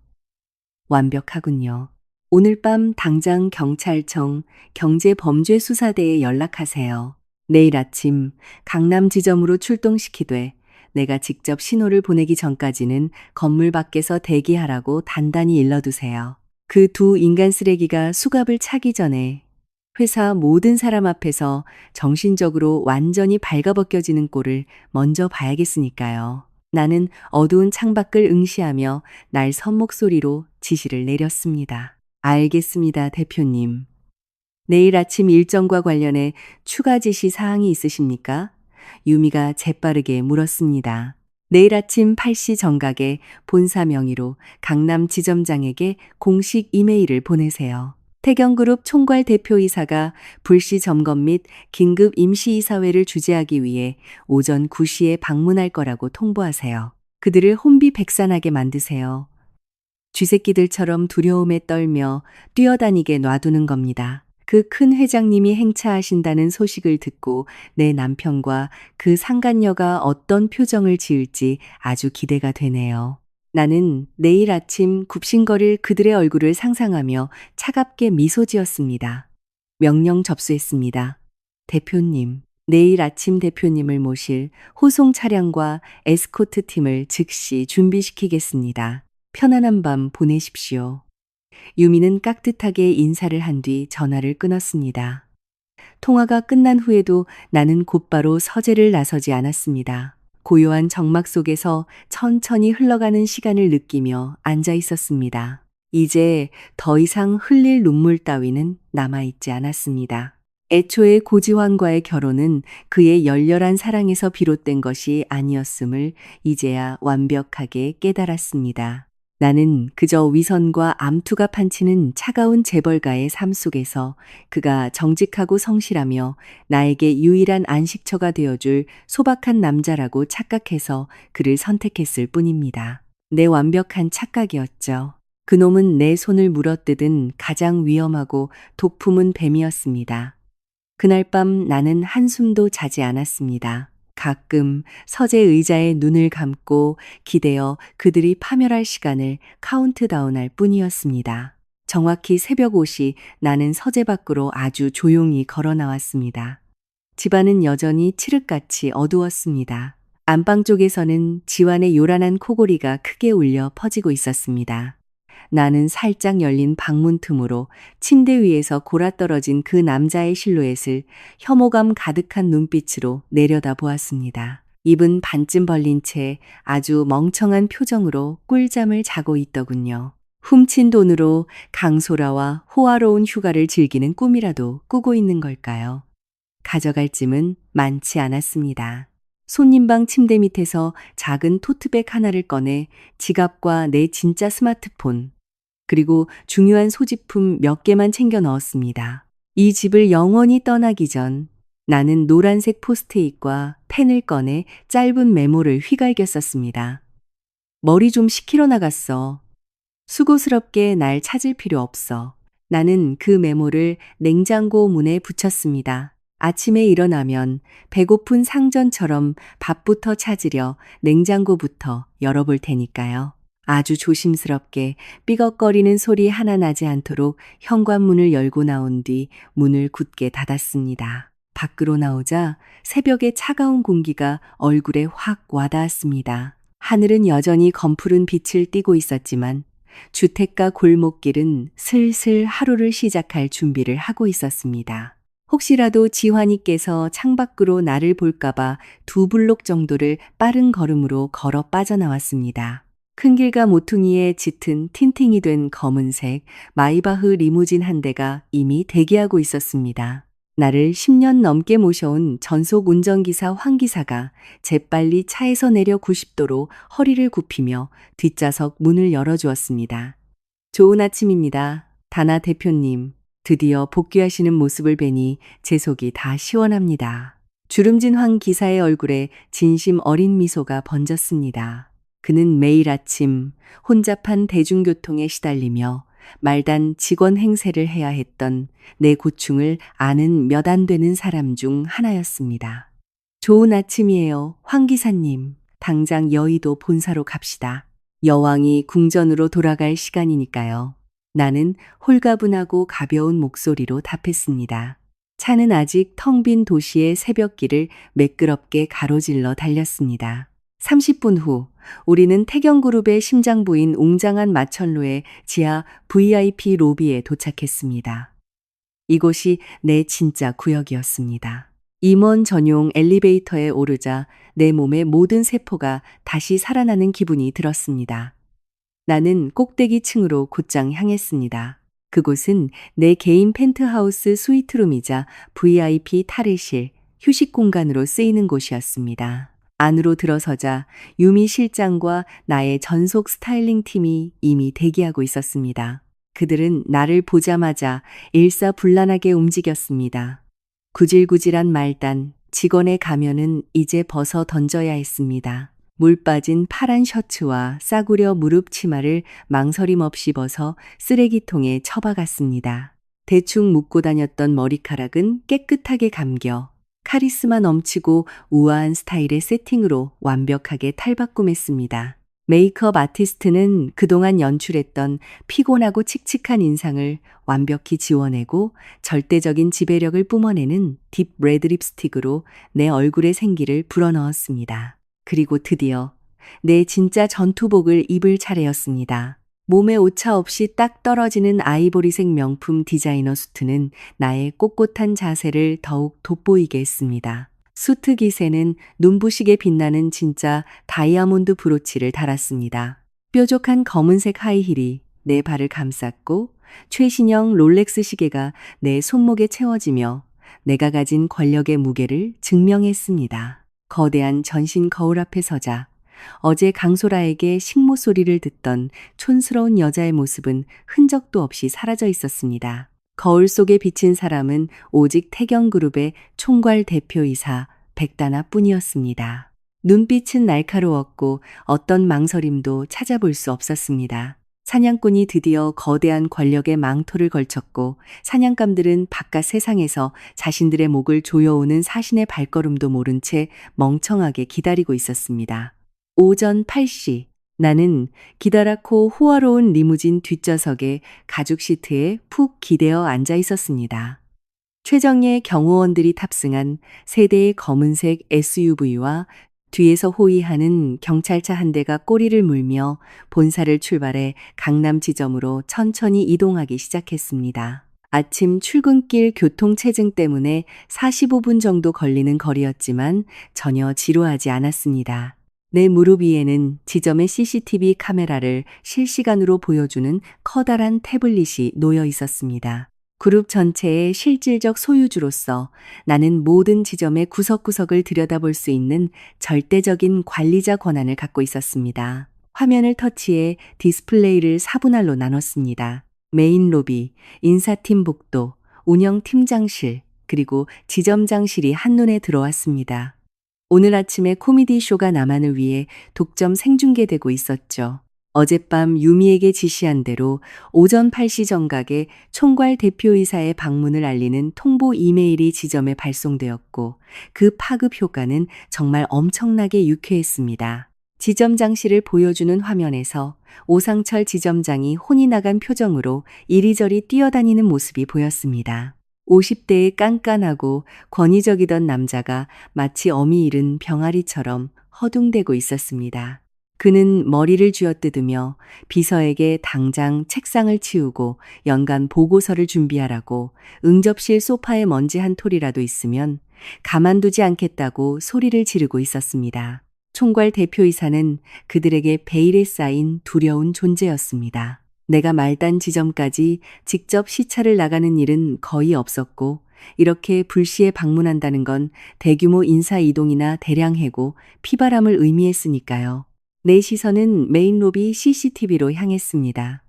완벽하군요. 오늘 밤 당장 경찰청 경제범죄수사대에 연락하세요. 내일 아침 강남 지점으로 출동시키되 내가 직접 신호를 보내기 전까지는 건물 밖에서 대기하라고 단단히 일러두세요. 그 두 인간 쓰레기가 수갑을 차기 전에 회사 모든 사람 앞에서 정신적으로 완전히 발가벗겨지는 꼴을 먼저 봐야겠으니까요. 나는 어두운 창밖을 응시하며 날 선 목소리로 지시를 내렸습니다. 알겠습니다, 대표님. 내일 아침 일정과 관련해 추가 지시 사항이 있으십니까? 유미가 재빠르게 물었습니다. 내일 아침 8시 정각에 본사 명의로 강남 지점장에게 공식 이메일을 보내세요. 태경그룹 총괄 대표이사가 불시 점검 및 긴급 임시이사회를 주재하기 위해 오전 9시에 방문할 거라고 통보하세요. 그들을 혼비백산하게 만드세요. 쥐새끼들처럼 두려움에 떨며 뛰어다니게 놔두는 겁니다. 그 큰 회장님이 행차하신다는 소식을 듣고 내 남편과 그 상간녀가 어떤 표정을 지을지 아주 기대가 되네요. 나는 내일 아침 굽신거릴 그들의 얼굴을 상상하며 차갑게 미소 지었습니다. 명령 접수했습니다. 대표님. 내일 아침 대표님을 모실 호송 차량과 에스코트 팀을 즉시 준비시키겠습니다. 편안한 밤 보내십시오. 유미는 깍듯하게 인사를 한 뒤 전화를 끊었습니다. 통화가 끝난 후에도 나는 곧바로 서재를 나서지 않았습니다. 고요한 정막 속에서 천천히 흘러가는 시간을 느끼며 앉아 있었습니다. 이제 더 이상 흘릴 눈물 따위는 남아있지 않았습니다. 애초에 고지환과의 결혼은 그의 열렬한 사랑에서 비롯된 것이 아니었음을 이제야 완벽하게 깨달았습니다. 나는 그저 위선과 암투가 판치는 차가운 재벌가의 삶 속에서 그가 정직하고 성실하며 나에게 유일한 안식처가 되어줄 소박한 남자라고 착각해서 그를 선택했을 뿐입니다. 내 완벽한 착각이었죠. 그놈은 내 손을 물어뜯은 가장 위험하고 독품은 뱀이었습니다. 그날 밤 나는 한숨도 자지 않았습니다. 가끔 서재 의자에 눈을 감고 기대어 그들이 파멸할 시간을 카운트다운할 뿐이었습니다. 정확히 새벽 5시 나는 서재 밖으로 아주 조용히 걸어 나왔습니다. 집안은 여전히 칠흑같이 어두웠습니다. 안방 쪽에서는 지환의 요란한 코골이가 크게 울려 퍼지고 있었습니다. 나는 살짝 열린 방문 틈으로 침대 위에서 골아떨어진 그 남자의 실루엣을 혐오감 가득한 눈빛으로 내려다 보았습니다. 입은 반쯤 벌린 채 아주 멍청한 표정으로 꿀잠을 자고 있더군요. 훔친 돈으로 강소라와 호화로운 휴가를 즐기는 꿈이라도 꾸고 있는 걸까요? 가져갈 짐은 많지 않았습니다. 손님방 침대 밑에서 작은 토트백 하나를 꺼내 지갑과 내 진짜 스마트폰, 그리고 중요한 소지품 몇 개만 챙겨 넣었습니다. 이 집을 영원히 떠나기 전 나는 노란색 포스트잇과 펜을 꺼내 짧은 메모를 휘갈겼었습니다. 머리 좀 식히러 나갔어. 수고스럽게 날 찾을 필요 없어. 나는 그 메모를 냉장고 문에 붙였습니다. 아침에 일어나면 배고픈 상전처럼 밥부터 찾으려 냉장고부터 열어볼 테니까요. 아주 조심스럽게 삐걱거리는 소리 하나 나지 않도록 현관문을 열고 나온 뒤 문을 굳게 닫았습니다. 밖으로 나오자 새벽의 차가운 공기가 얼굴에 확 와닿았습니다. 하늘은 여전히 검푸른 빛을 띠고 있었지만 주택가 골목길은 슬슬 하루를 시작할 준비를 하고 있었습니다. 혹시라도 지환이께서 창밖으로 나를 볼까봐 2블록 정도를 빠른 걸음으로 걸어 빠져나왔습니다. 큰 길과 모퉁이에 짙은 틴팅이 된 검은색 마이바흐 리무진 한 대가 이미 대기하고 있었습니다. 나를 10년 넘게 모셔온 전속 운전기사 황 기사가 재빨리 차에서 내려 90도로 허리를 굽히며 뒷좌석 문을 열어주었습니다. 좋은 아침입니다. 다나 대표님. 드디어 복귀하시는 모습을 뵈니 제 속이 다 시원합니다. 주름진 황 기사의 얼굴에 진심 어린 미소가 번졌습니다. 그는 매일 아침 혼잡한 대중교통에 시달리며 말단 직원 행세를 해야 했던 내 고충을 아는 몇 안 되는 사람 중 하나였습니다. 좋은 아침이에요, 황 기사님. 당장 여의도 본사로 갑시다. 여왕이 궁전으로 돌아갈 시간이니까요. 나는 홀가분하고 가벼운 목소리로 답했습니다. 차는 아직 텅 빈 도시의 새벽길을 매끄럽게 가로질러 달렸습니다. 30분 후 우리는 태경그룹의 심장부인 웅장한 마천루의 지하 VIP 로비에 도착했습니다. 이곳이 내 진짜 구역이었습니다. 임원 전용 엘리베이터에 오르자 내 몸의 모든 세포가 다시 살아나는 기분이 들었습니다. 나는 꼭대기 층으로 곧장 향했습니다. 그곳은 내 개인 펜트하우스 스위트룸이자 VIP 탈의실, 휴식 공간으로 쓰이는 곳이었습니다. 안으로 들어서자 유미 실장과 나의 전속 스타일링 팀이 이미 대기하고 있었습니다. 그들은 나를 보자마자 일사불란하게 움직였습니다. 구질구질한 말단, 직원의 가면은 이제 벗어 던져야 했습니다. 물 빠진 파란 셔츠와 싸구려 무릎 치마를 망설임 없이 벗어 쓰레기통에 처박았습니다. 대충 묶고 다녔던 머리카락은 깨끗하게 감겨 카리스마 넘치고 우아한 스타일의 세팅으로 완벽하게 탈바꿈했습니다. 메이크업 아티스트는 그동안 연출했던 피곤하고 칙칙한 인상을 완벽히 지워내고 절대적인 지배력을 뿜어내는 딥 레드 립스틱으로 내 얼굴의 생기를 불어넣었습니다. 그리고 드디어 내 진짜 전투복을 입을 차례였습니다. 몸에 오차 없이 딱 떨어지는 아이보리색 명품 디자이너 수트는 나의 꼿꼿한 자세를 더욱 돋보이게 했습니다. 수트 깃에는 눈부시게 빛나는 진짜 다이아몬드 브로치를 달았습니다. 뾰족한 검은색 하이힐이 내 발을 감쌌고 최신형 롤렉스 시계가 내 손목에 채워지며 내가 가진 권력의 무게를 증명했습니다. 거대한 전신 거울 앞에 서자 어제 강소라에게 식모 소리를 듣던 촌스러운 여자의 모습은 흔적도 없이 사라져 있었습니다. 거울 속에 비친 사람은 오직 태경그룹의 총괄 대표이사 백다나 뿐이었습니다. 눈빛은 날카로웠고 어떤 망설임도 찾아볼 수 없었습니다. 사냥꾼이 드디어 거대한 권력의 망토를 걸쳤고 사냥감들은 바깥 세상에서 자신들의 목을 조여오는 사신의 발걸음도 모른 채 멍청하게 기다리고 있었습니다. 오전 8시 나는 기다랗고 호화로운 리무진 뒷좌석에 가죽 시트에 푹 기대어 앉아 있었습니다. 최정예 경호원들이 탑승한 세대의 검은색 SUV와 뒤에서 호위하는 경찰차 한 대가 꼬리를 물며 본사를 출발해 강남 지점으로 천천히 이동하기 시작했습니다. 아침 출근길 교통체증 때문에 45분 정도 걸리는 거리였지만 전혀 지루하지 않았습니다. 내 무릎 위에는 지점의 CCTV 카메라를 실시간으로 보여주는 커다란 태블릿이 놓여 있었습니다. 그룹 전체의 실질적 소유주로서 나는 모든 지점의 구석구석을 들여다볼 수 있는 절대적인 관리자 권한을 갖고 있었습니다. 화면을 터치해 디스플레이를 4분할로 나눴습니다. 메인 로비, 인사팀 복도, 운영팀장실, 그리고 지점장실이 한눈에 들어왔습니다. 오늘 아침에 코미디 쇼가 나만을 위해 독점 생중계되고 있었죠. 어젯밤 유미에게 지시한 대로 오전 8시 정각에 총괄 대표이사의 방문을 알리는 통보 이메일이 지점에 발송되었고 그 파급 효과는 정말 엄청나게 유쾌했습니다. 지점장실을 보여주는 화면에서 오상철 지점장이 혼이 나간 표정으로 이리저리 뛰어다니는 모습이 보였습니다. 50대의 깐깐하고 권위적이던 남자가 마치 어미 잃은 병아리처럼 허둥대고 있었습니다. 그는 머리를 쥐어뜯으며 비서에게 당장 책상을 치우고 연간 보고서를 준비하라고 응접실 소파에 먼지 한 톨이라도 있으면 가만두지 않겠다고 소리를 지르고 있었습니다. 총괄 대표이사는 그들에게 베일에 쌓인 두려운 존재였습니다. 내가 말단 지점까지 직접 시차를 나가는 일은 거의 없었고 이렇게 불시에 방문한다는 건 대규모 인사 이동이나 대량 해고, 피바람을 의미했으니까요. 내 시선은 메인 로비 CCTV로 향했습니다.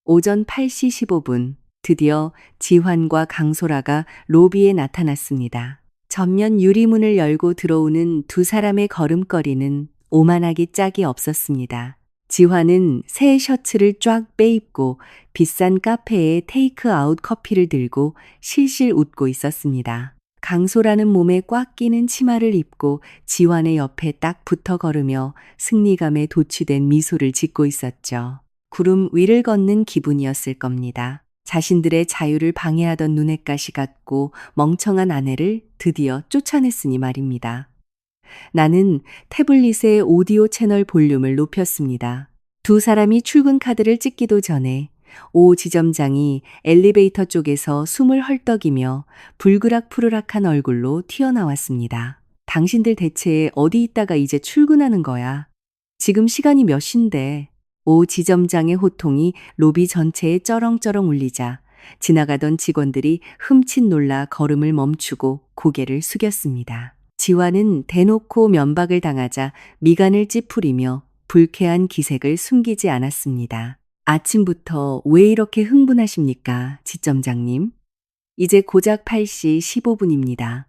오전 8시 15분 드디어 지환과 강소라가 로비에 나타났습니다. 전면 유리문을 열고 들어오는 두 사람의 걸음걸이는 오만하기 짝이 없었습니다. 지환은 새 셔츠를 쫙 빼입고 비싼 카페에 테이크아웃 커피를 들고 실실 웃고 있었습니다. 강소라는 몸에 꽉 끼는 치마를 입고 지환의 옆에 딱 붙어 걸으며 승리감에 도취된 미소를 짓고 있었죠. 구름 위를 걷는 기분이었을 겁니다. 자신들의 자유를 방해하던 눈엣가시 같고 멍청한 아내를 드디어 쫓아냈으니 말입니다. 나는 태블릿의 오디오 채널 볼륨을 높였습니다. 두 사람이 출근 카드를 찍기도 전에 오 지점장이 엘리베이터 쪽에서 숨을 헐떡이며 불그락푸르락한 얼굴로 튀어나왔습니다. 당신들 대체 어디 있다가 이제 출근하는 거야? 지금 시간이 몇 시인데? 오 지점장의 호통이 로비 전체에 쩌렁쩌렁 울리자 지나가던 직원들이 흠칫 놀라 걸음을 멈추고 고개를 숙였습니다. 지환은 대놓고 면박을 당하자 미간을 찌푸리며 불쾌한 기색을 숨기지 않았습니다. 아침부터 왜 이렇게 흥분하십니까, 지점장님? 이제 고작 8시 15분입니다.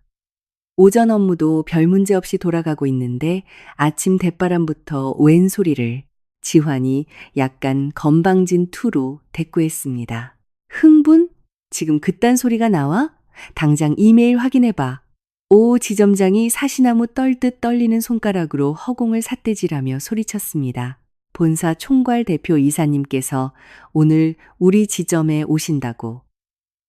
오전 업무도 별 문제 없이 돌아가고 있는데 아침 대바람부터 웬 소리를, 지환이 약간 건방진 투로 대꾸했습니다. 흥분? 지금 그딴 소리가 나와? 당장 이메일 확인해봐. 오 지점장이 사시나무 떨듯 떨리는 손가락으로 허공을 삿대질하며 소리쳤습니다. 본사 총괄 대표 이사님께서 오늘 우리 지점에 오신다고.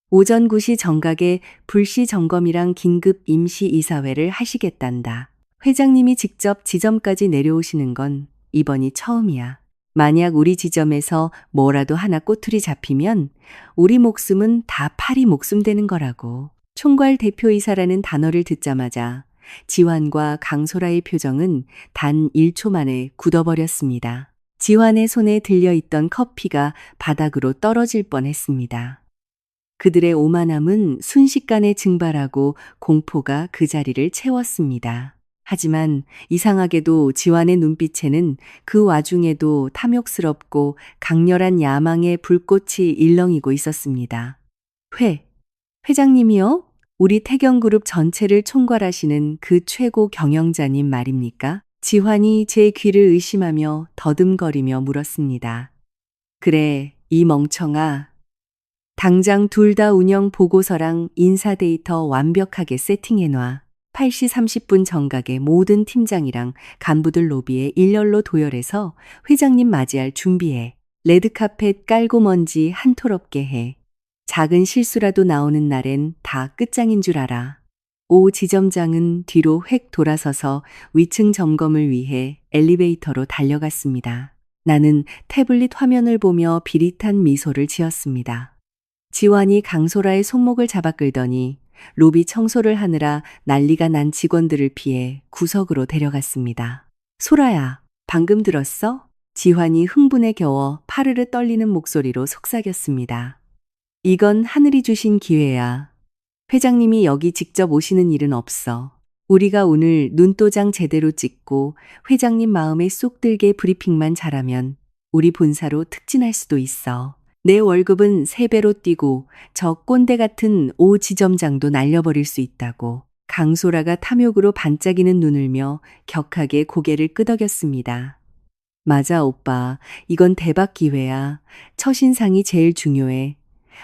오전 9시 정각에 불시 점검이랑 긴급 임시 이사회를 하시겠단다. 회장님이 직접 지점까지 내려오시는 건 이번이 처음이야. 만약 우리 지점에서 뭐라도 하나 꼬투리 잡히면 우리 목숨은 다 파리 목숨 되는 거라고. 총괄 대표이사라는 단어를 듣자마자 지환과 강소라의 표정은 단 1초 만에 굳어버렸습니다. 지환의 손에 들려있던 커피가 바닥으로 떨어질 뻔했습니다. 그들의 오만함은 순식간에 증발하고 공포가 그 자리를 채웠습니다. 하지만 이상하게도 지환의 눈빛에는 그 와중에도 탐욕스럽고 강렬한 야망의 불꽃이 일렁이고 있었습니다. 회장님이요? 우리 태경그룹 전체를 총괄하시는 그 최고 경영자님 말입니까? 지환이 제 귀를 의심하며 더듬거리며 물었습니다. 그래, 이 멍청아. 당장 둘 다 운영 보고서랑 인사 데이터 완벽하게 세팅해놔. 8시 30분 정각에 모든 팀장이랑 간부들 로비에 일렬로 도열해서 회장님 맞이할 준비해. 레드카펫 깔고 먼지 한 톨 없게 해. 작은 실수라도 나오는 날엔 다 끝장인 줄 알아. 오 지점장은 뒤로 획 돌아서서 위층 점검을 위해 엘리베이터로 달려갔습니다. 나는 태블릿 화면을 보며 비릿한 미소를 지었습니다. 지환이 강소라의 손목을 잡아 끌더니 로비 청소를 하느라 난리가 난 직원들을 피해 구석으로 데려갔습니다. 소라야, 방금 들었어? 지환이 흥분에 겨워 파르르 떨리는 목소리로 속삭였습니다. 이건 하늘이 주신 기회야. 회장님이 여기 직접 오시는 일은 없어. 우리가 오늘 눈도장 제대로 찍고 회장님 마음에 쏙 들게 브리핑만 잘하면 우리 본사로 특진할 수도 있어. 내 월급은 3배로 뛰고 저 꼰대 같은 오 지점장도 날려버릴 수 있다고. 강소라가 탐욕으로 반짝이는 눈을며 격하게 고개를 끄덕였습니다. 맞아 오빠, 이건 대박 기회야. 첫인상이 제일 중요해.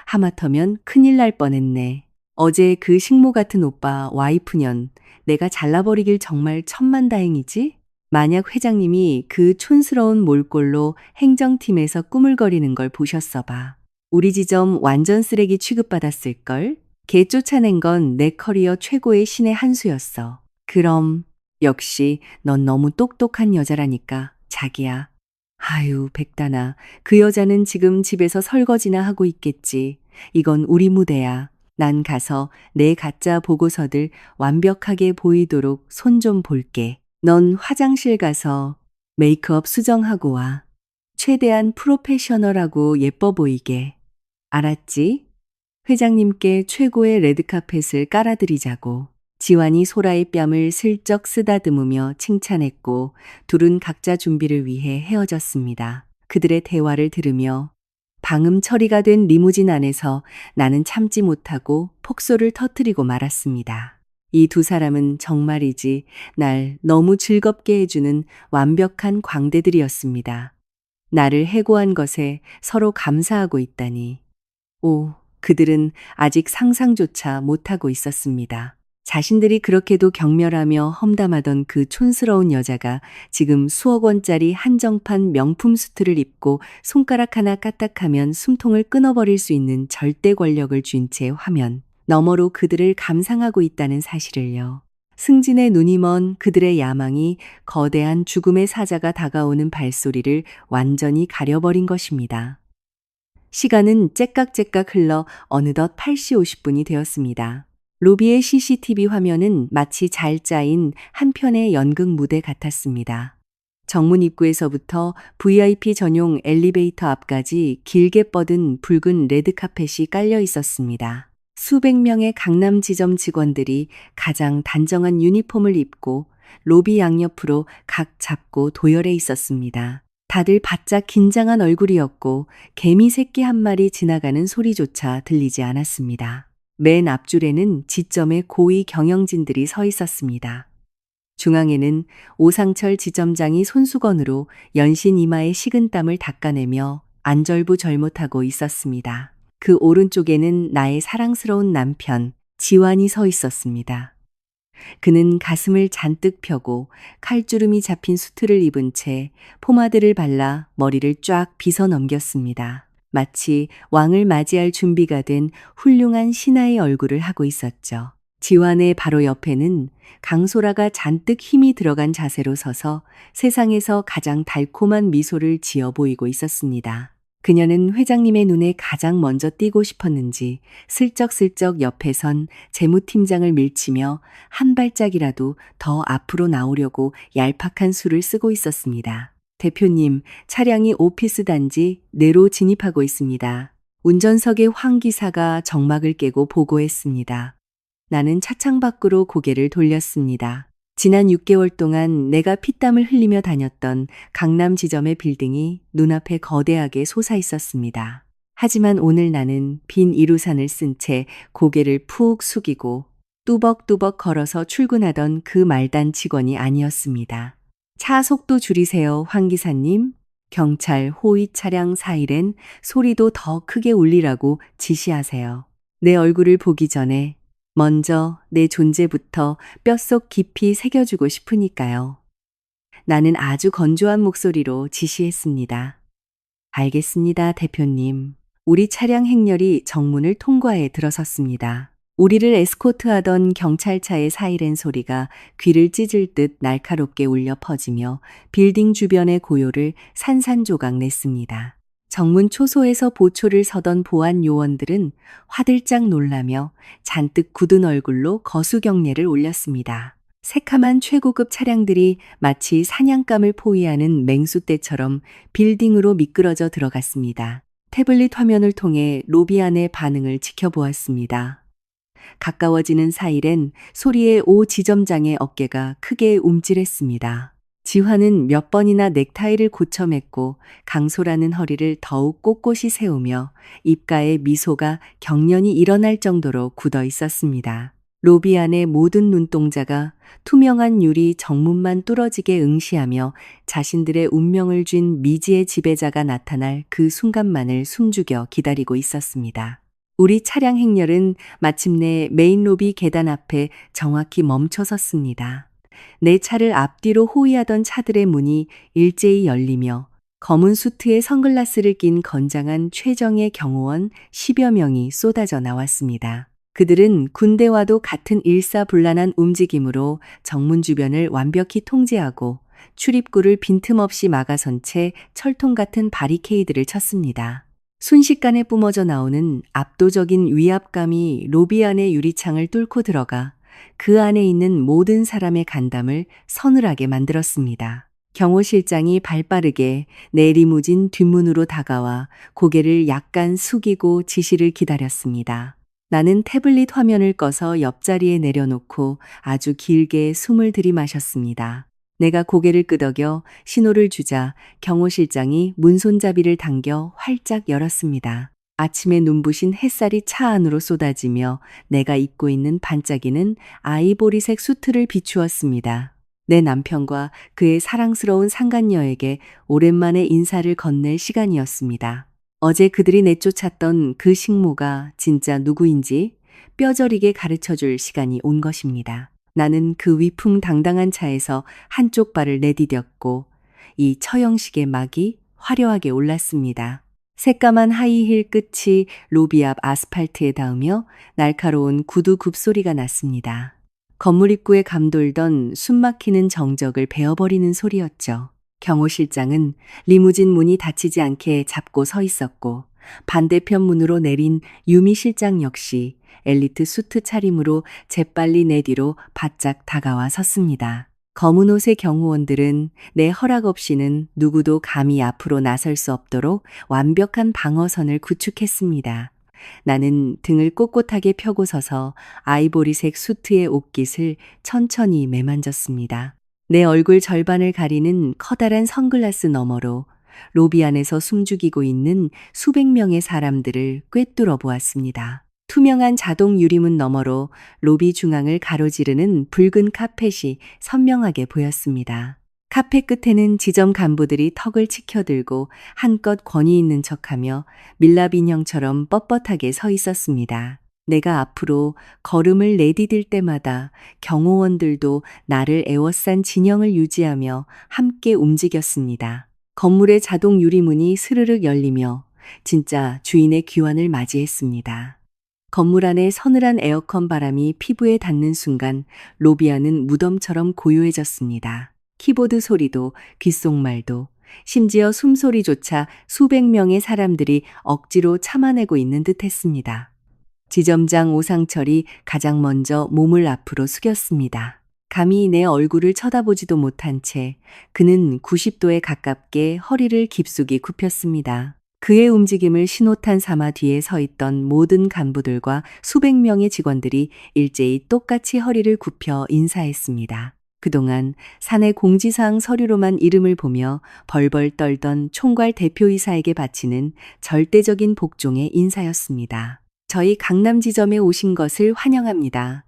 하마터면 큰일 날 뻔했네. 어제 그 식모 같은 오빠 와이프년 내가 잘라버리길 정말 천만다행이지? 만약 회장님이 그 촌스러운 몰골로 행정팀에서 꾸물거리는 걸 보셨어 봐. 우리 지점 완전 쓰레기 취급받았을걸? 걔 쫓아낸 건 내 커리어 최고의 신의 한 수였어. 그럼 역시 넌 너무 똑똑한 여자라니까 자기야. 아유 백단아, 그 여자는 지금 집에서 설거지나 하고 있겠지. 이건 우리 무대야. 난 가서 내 가짜 보고서들 완벽하게 보이도록 손 좀 볼게. 넌 화장실 가서 메이크업 수정하고 와. 최대한 프로페셔널하고 예뻐 보이게. 알았지? 회장님께 최고의 레드카펫을 깔아드리자고. 지환이 소라의 뺨을 슬쩍 쓰다듬으며 칭찬했고 둘은 각자 준비를 위해 헤어졌습니다. 그들의 대화를 들으며 방음 처리가 된 리무진 안에서 나는 참지 못하고 폭소를 터뜨리고 말았습니다. 이 두 사람은 정말이지 날 너무 즐겁게 해주는 완벽한 광대들이었습니다. 나를 해고한 것에 서로 감사하고 있다니. 오, 그들은 아직 상상조차 못하고 있었습니다. 자신들이 그렇게도 경멸하며 험담하던 그 촌스러운 여자가 지금 수억 원짜리 한정판 명품 수트를 입고 손가락 하나 까딱하면 숨통을 끊어버릴 수 있는 절대 권력을 쥔 채 화면 너머로 그들을 감상하고 있다는 사실을요. 승진의 눈이 먼 그들의 야망이 거대한 죽음의 사자가 다가오는 발소리를 완전히 가려버린 것입니다. 시간은 째깍째깍 흘러 어느덧 8시 50분이 되었습니다. 로비의 CCTV 화면은 마치 잘 짜인 한 편의 연극 무대 같았습니다. 정문 입구에서부터 VIP 전용 엘리베이터 앞까지 길게 뻗은 붉은 레드카펫이 깔려 있었습니다. 수백 명의 강남 지점 직원들이 가장 단정한 유니폼을 입고 로비 양옆으로 각 잡고 도열해 있었습니다. 다들 바짝 긴장한 얼굴이었고 개미 새끼 한 마리 지나가는 소리조차 들리지 않았습니다. 맨 앞줄에는 지점의 고위 경영진들이 서 있었습니다. 중앙에는 오상철 지점장이 손수건으로 연신 이마에 식은땀을 닦아내며 안절부절못하고 있었습니다. 그 오른쪽에는 나의 사랑스러운 남편 지환이 서 있었습니다. 그는 가슴을 잔뜩 펴고 칼주름이 잡힌 수트를 입은 채 포마드를 발라 머리를 쫙 빗어 넘겼습니다. 마치 왕을 맞이할 준비가 된 훌륭한 신하의 얼굴을 하고 있었죠. 지환의 바로 옆에는 강소라가 잔뜩 힘이 들어간 자세로 서서 세상에서 가장 달콤한 미소를 지어 보이고 있었습니다. 그녀는 회장님의 눈에 가장 먼저 띄고 싶었는지 슬쩍슬쩍 옆에 선 재무팀장을 밀치며 한 발짝이라도 더 앞으로 나오려고 얄팍한 수를 쓰고 있었습니다. 대표님, 차량이 오피스 단지 내로 진입하고 있습니다. 운전석의 황 기사가 정막을 깨고 보고했습니다. 나는 차창 밖으로 고개를 돌렸습니다. 지난 6개월 동안 내가 피땀을 흘리며 다녔던 강남 지점의 빌딩이 눈앞에 거대하게 솟아 있었습니다. 하지만 오늘 나는 빈 이루산을 쓴 채 고개를 푹 숙이고 뚜벅뚜벅 걸어서 출근하던 그 말단 직원이 아니었습니다. 차 속도 줄이세요, 황 기사님. 경찰 호위 차량 사이렌 소리도 더 크게 울리라고 지시하세요. 내 얼굴을 보기 전에 먼저 내 존재부터 뼛속 깊이 새겨주고 싶으니까요. 나는 아주 건조한 목소리로 지시했습니다. 알겠습니다, 대표님. 우리 차량 행렬이 정문을 통과해 들어섰습니다. 우리를 에스코트하던 경찰차의 사이렌 소리가 귀를 찢을 듯 날카롭게 울려 퍼지며 빌딩 주변의 고요를 산산조각 냈습니다. 정문 초소에서 보초를 서던 보안 요원들은 화들짝 놀라며 잔뜩 굳은 얼굴로 거수경례를 올렸습니다. 새카만 최고급 차량들이 마치 사냥감을 포위하는 맹수떼처럼 빌딩으로 미끄러져 들어갔습니다. 태블릿 화면을 통해 로비 안의 반응을 지켜보았습니다. 가까워지는 사이렌 소리에 오 지점장의 어깨가 크게 움찔했습니다. 지환은 몇 번이나 넥타이를 고쳐 맸고 강소라는 허리를 더욱 꼿꼿이 세우며 입가에 미소가 경련이 일어날 정도로 굳어 있었습니다. 로비 안의 모든 눈동자가 투명한 유리 정문만 뚫어지게 응시하며 자신들의 운명을 쥔 미지의 지배자가 나타날 그 순간만을 숨죽여 기다리고 있었습니다. 우리 차량 행렬은 마침내 메인 로비 계단 앞에 정확히 멈춰 섰습니다. 내 차를 앞뒤로 호위하던 차들의 문이 일제히 열리며 검은 수트에 선글라스를 낀 건장한 최정예 경호원 10여 명이 쏟아져 나왔습니다. 그들은 군대와도 같은 일사불란한 움직임으로 정문 주변을 완벽히 통제하고 출입구를 빈틈없이 막아선 채 철통 같은 바리케이드를 쳤습니다. 순식간에 뿜어져 나오는 압도적인 위압감이 로비 안의 유리창을 뚫고 들어가 그 안에 있는 모든 사람의 간담을 서늘하게 만들었습니다. 경호실장이 발빠르게 내 리무진 뒷문으로 다가와 고개를 약간 숙이고 지시를 기다렸습니다. 나는 태블릿 화면을 꺼서 옆자리에 내려놓고 아주 길게 숨을 들이마셨습니다. 내가 고개를 끄덕여 신호를 주자 경호실장이 문손잡이를 당겨 활짝 열었습니다. 아침에 눈부신 햇살이 차 안으로 쏟아지며 내가 입고 있는 반짝이는 아이보리색 수트를 비추었습니다. 내 남편과 그의 사랑스러운 상간녀에게 오랜만에 인사를 건넬 시간이었습니다. 어제 그들이 내쫓았던 그 식모가 진짜 누구인지 뼈저리게 가르쳐줄 시간이 온 것입니다. 나는 그 위풍당당한 차에서 한쪽 발을 내디뎠고 이 처형식의 막이 화려하게 올랐습니다. 새까만 하이힐 끝이 로비 앞 아스팔트에 닿으며 날카로운 구두 굽소리가 났습니다. 건물 입구에 감돌던 숨막히는 정적을 베어버리는 소리였죠. 경호실장은 리무진 문이 닫히지 않게 잡고 서 있었고 반대편 문으로 내린 유미 실장 역시 엘리트 수트 차림으로 재빨리 내 뒤로 바짝 다가와 섰습니다. 검은 옷의 경호원들은 내 허락 없이는 누구도 감히 앞으로 나설 수 없도록 완벽한 방어선을 구축했습니다. 나는 등을 꼿꼿하게 펴고 서서 아이보리색 수트의 옷깃을 천천히 매만졌습니다. 내 얼굴 절반을 가리는 커다란 선글라스 너머로 로비 안에서 숨죽이고 있는 수백 명의 사람들을 꿰뚫어 보았습니다. 투명한 자동 유리문 너머로 로비 중앙을 가로지르는 붉은 카펫이 선명하게 보였습니다. 카펫 끝에는 지점 간부들이 턱을 치켜들고 한껏 권위 있는 척하며 밀랍 인형처럼 뻣뻣하게 서 있었습니다. 내가 앞으로 걸음을 내디딜 때마다 경호원들도 나를 에워싼 진영을 유지하며 함께 움직였습니다. 건물의 자동 유리문이 스르륵 열리며 진짜 주인의 귀환을 맞이했습니다. 건물 안에 서늘한 에어컨 바람이 피부에 닿는 순간 로비 안은 무덤처럼 고요해졌습니다. 키보드 소리도 귓속말도 심지어 숨소리조차 수백 명의 사람들이 억지로 참아내고 있는 듯 했습니다. 지점장 오상철이 가장 먼저 몸을 앞으로 숙였습니다. 감히 내 얼굴을 쳐다보지도 못한 채 그는 90도에 가깝게 허리를 깊숙이 굽혔습니다. 그의 움직임을 신호탄 삼아 뒤에 서 있던 모든 간부들과 수백 명의 직원들이 일제히 똑같이 허리를 굽혀 인사했습니다. 그동안 사내 공지사항 서류로만 이름을 보며 벌벌 떨던 총괄 대표이사에게 바치는 절대적인 복종의 인사였습니다. 저희 강남 지점에 오신 것을 환영합니다.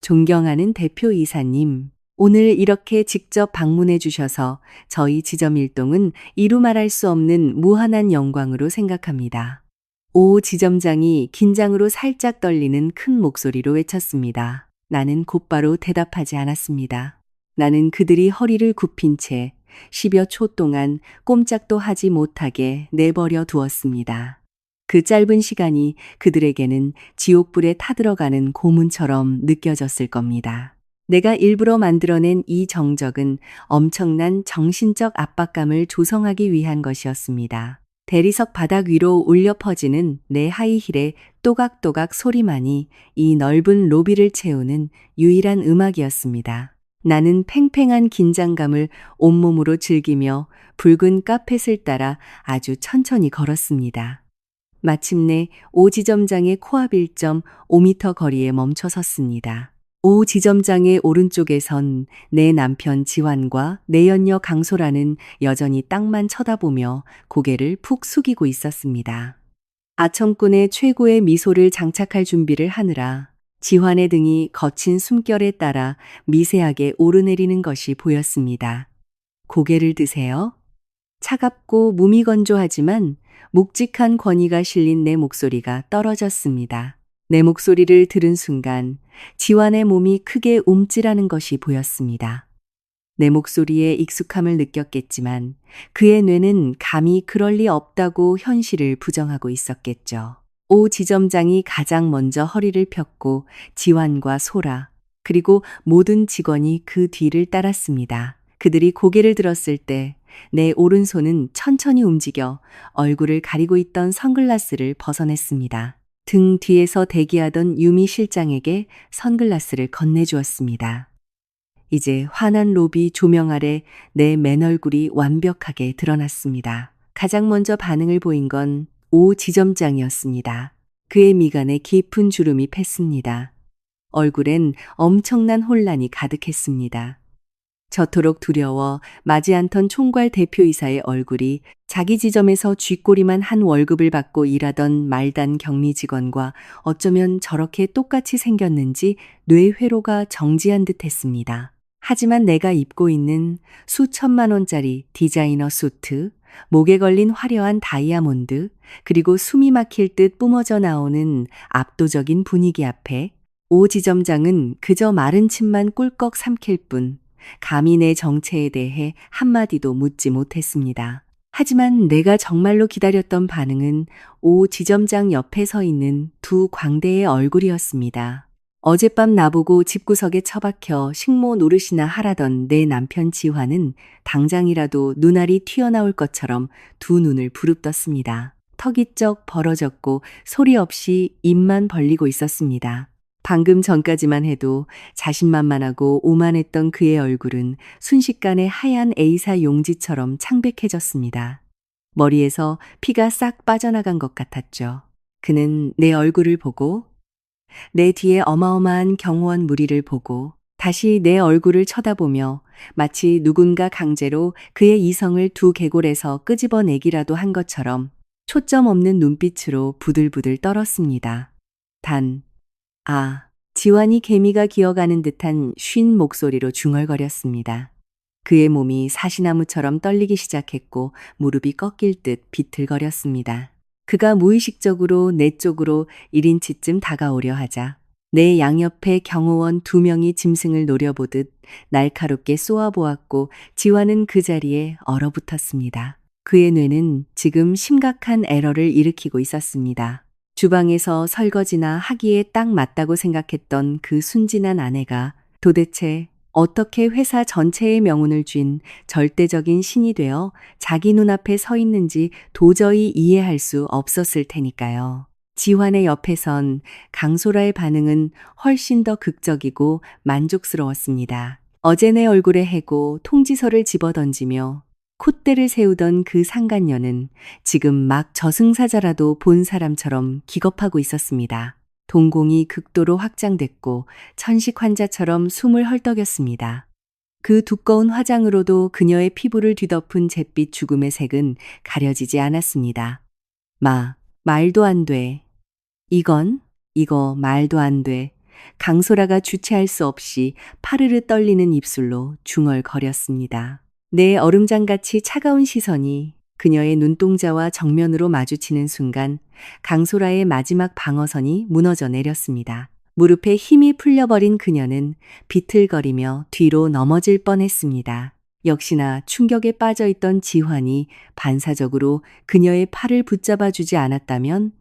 존경하는 대표이사님, 오늘 이렇게 직접 방문해 주셔서 저희 지점 일동은 이루 말할 수 없는 무한한 영광으로 생각합니다. 오 지점장이 긴장으로 살짝 떨리는 큰 목소리로 외쳤습니다. 나는 곧바로 대답하지 않았습니다. 나는 그들이 허리를 굽힌 채 10여 초 동안 꼼짝도 하지 못하게 내버려 두었습니다. 그 짧은 시간이 그들에게는 지옥불에 타들어가는 고문처럼 느껴졌을 겁니다. 내가 일부러 만들어낸 이 정적은 엄청난 정신적 압박감을 조성하기 위한 것이었습니다. 대리석 바닥 위로 울려 퍼지는 내 하이힐의 또각또각 소리만이 이 넓은 로비를 채우는 유일한 음악이었습니다. 나는 팽팽한 긴장감을 온몸으로 즐기며 붉은 카펫을 따라 아주 천천히 걸었습니다. 마침내 오 지점장의 코앞 1.5m 거리에 멈춰 섰습니다. 오 지점장의 오른쪽에선 내 남편 지환과 내연녀 강소라는 여전히 땅만 쳐다보며 고개를 푹 숙이고 있었습니다. 아청꾼의 최고의 미소를 장착할 준비를 하느라 지환의 등이 거친 숨결에 따라 미세하게 오르내리는 것이 보였습니다. 고개를 드세요. 차갑고 무미건조하지만 묵직한 권위가 실린 내 목소리가 떨어졌습니다. 내 목소리를 들은 순간 지환의 몸이 크게 움찔하는 것이 보였습니다. 내 목소리에 익숙함을 느꼈겠지만 그의 뇌는 감히 그럴 리 없다고 현실을 부정하고 있었겠죠. 오 지점장이 가장 먼저 허리를 폈고 지환과 소라 그리고 모든 직원이 그 뒤를 따랐습니다. 그들이 고개를 들었을 때 내 오른손은 천천히 움직여 얼굴을 가리고 있던 선글라스를 벗어냈습니다. 등 뒤에서 대기하던 유미 실장에게 선글라스를 건네주었습니다. 이제 환한 로비 조명 아래 내 맨얼굴이 완벽하게 드러났습니다. 가장 먼저 반응을 보인 건 오 지점장이었습니다. 그의 미간에 깊은 주름이 팼습니다. 얼굴엔 엄청난 혼란이 가득했습니다. 저토록 두려워 마지 않던 총괄 대표이사의 얼굴이 자기 지점에서 쥐꼬리만 한 월급을 받고 일하던 말단 격리 직원과 어쩌면 저렇게 똑같이 생겼는지 뇌회로가 정지한 듯 했습니다. 하지만 내가 입고 있는 수천만 원짜리 디자이너 수트, 목에 걸린 화려한 다이아몬드, 그리고 숨이 막힐 듯 뿜어져 나오는 압도적인 분위기 앞에 오 지점장은 그저 마른 침만 꿀꺽 삼킬 뿐 감히 내 정체에 대해 한마디도 묻지 못했습니다. 하지만 내가 정말로 기다렸던 반응은 오 지점장 옆에 서 있는 두 광대의 얼굴이었습니다. 어젯밤 나보고 집구석에 처박혀 식모 노릇이나 하라던 내 남편 지환은 당장이라도 눈알이 튀어나올 것처럼 두 눈을 부릅떴습니다. 턱이 쩍 벌어졌고 소리 없이 입만 벌리고 있었습니다. 방금 전까지만 해도 자신만만하고 오만했던 그의 얼굴은 순식간에 하얀 A사 용지처럼 창백해졌습니다. 머리에서 피가 싹 빠져나간 것 같았죠. 그는 내 얼굴을 보고 내 뒤에 어마어마한 경호원 무리를 보고 다시 내 얼굴을 쳐다보며 마치 누군가 강제로 그의 이성을 두 계골에서 끄집어내기라도 한 것처럼 초점 없는 눈빛으로 부들부들 떨었습니다. 지환이 개미가 기어가는 듯한 쉰 목소리로 중얼거렸습니다. 그의 몸이 사시나무처럼 떨리기 시작했고 무릎이 꺾일 듯 비틀거렸습니다. 그가 무의식적으로 내 쪽으로 1인치쯤 다가오려 하자 내 양옆에 경호원 2명이 짐승을 노려보듯 날카롭게 쏘아보았고 지화는 그 자리에 얼어붙었습니다. 그의 뇌는 지금 심각한 에러를 일으키고 있었습니다. 주방에서 설거지나 하기에 딱 맞다고 생각했던 그 순진한 아내가 도대체 어떻게 회사 전체의 명운을 쥔 절대적인 신이 되어 자기 눈앞에 서 있는지 도저히 이해할 수 없었을 테니까요. 지환의 옆에선 강소라의 반응은 훨씬 더 극적이고 만족스러웠습니다. 어제 내 얼굴에 해고 통지서를 집어던지며 콧대를 세우던 그 상간녀는 지금 막 저승사자라도 본 사람처럼 기겁하고 있었습니다. 동공이 극도로 확장됐고 천식 환자처럼 숨을 헐떡였습니다. 그 두꺼운 화장으로도 그녀의 피부를 뒤덮은 잿빛 죽음의 색은 가려지지 않았습니다. 말도 안 돼. 이거 말도 안 돼. 강소라가 주체할 수 없이 파르르 떨리는 입술로 중얼거렸습니다. 내 얼음장같이 차가운 시선이 그녀의 눈동자와 정면으로 마주치는 순간 강소라의 마지막 방어선이 무너져 내렸습니다. 무릎에 힘이 풀려버린 그녀는 비틀거리며 뒤로 넘어질 뻔했습니다. 역시나 충격에 빠져있던 지환이 반사적으로 그녀의 팔을 붙잡아 주지 않았다면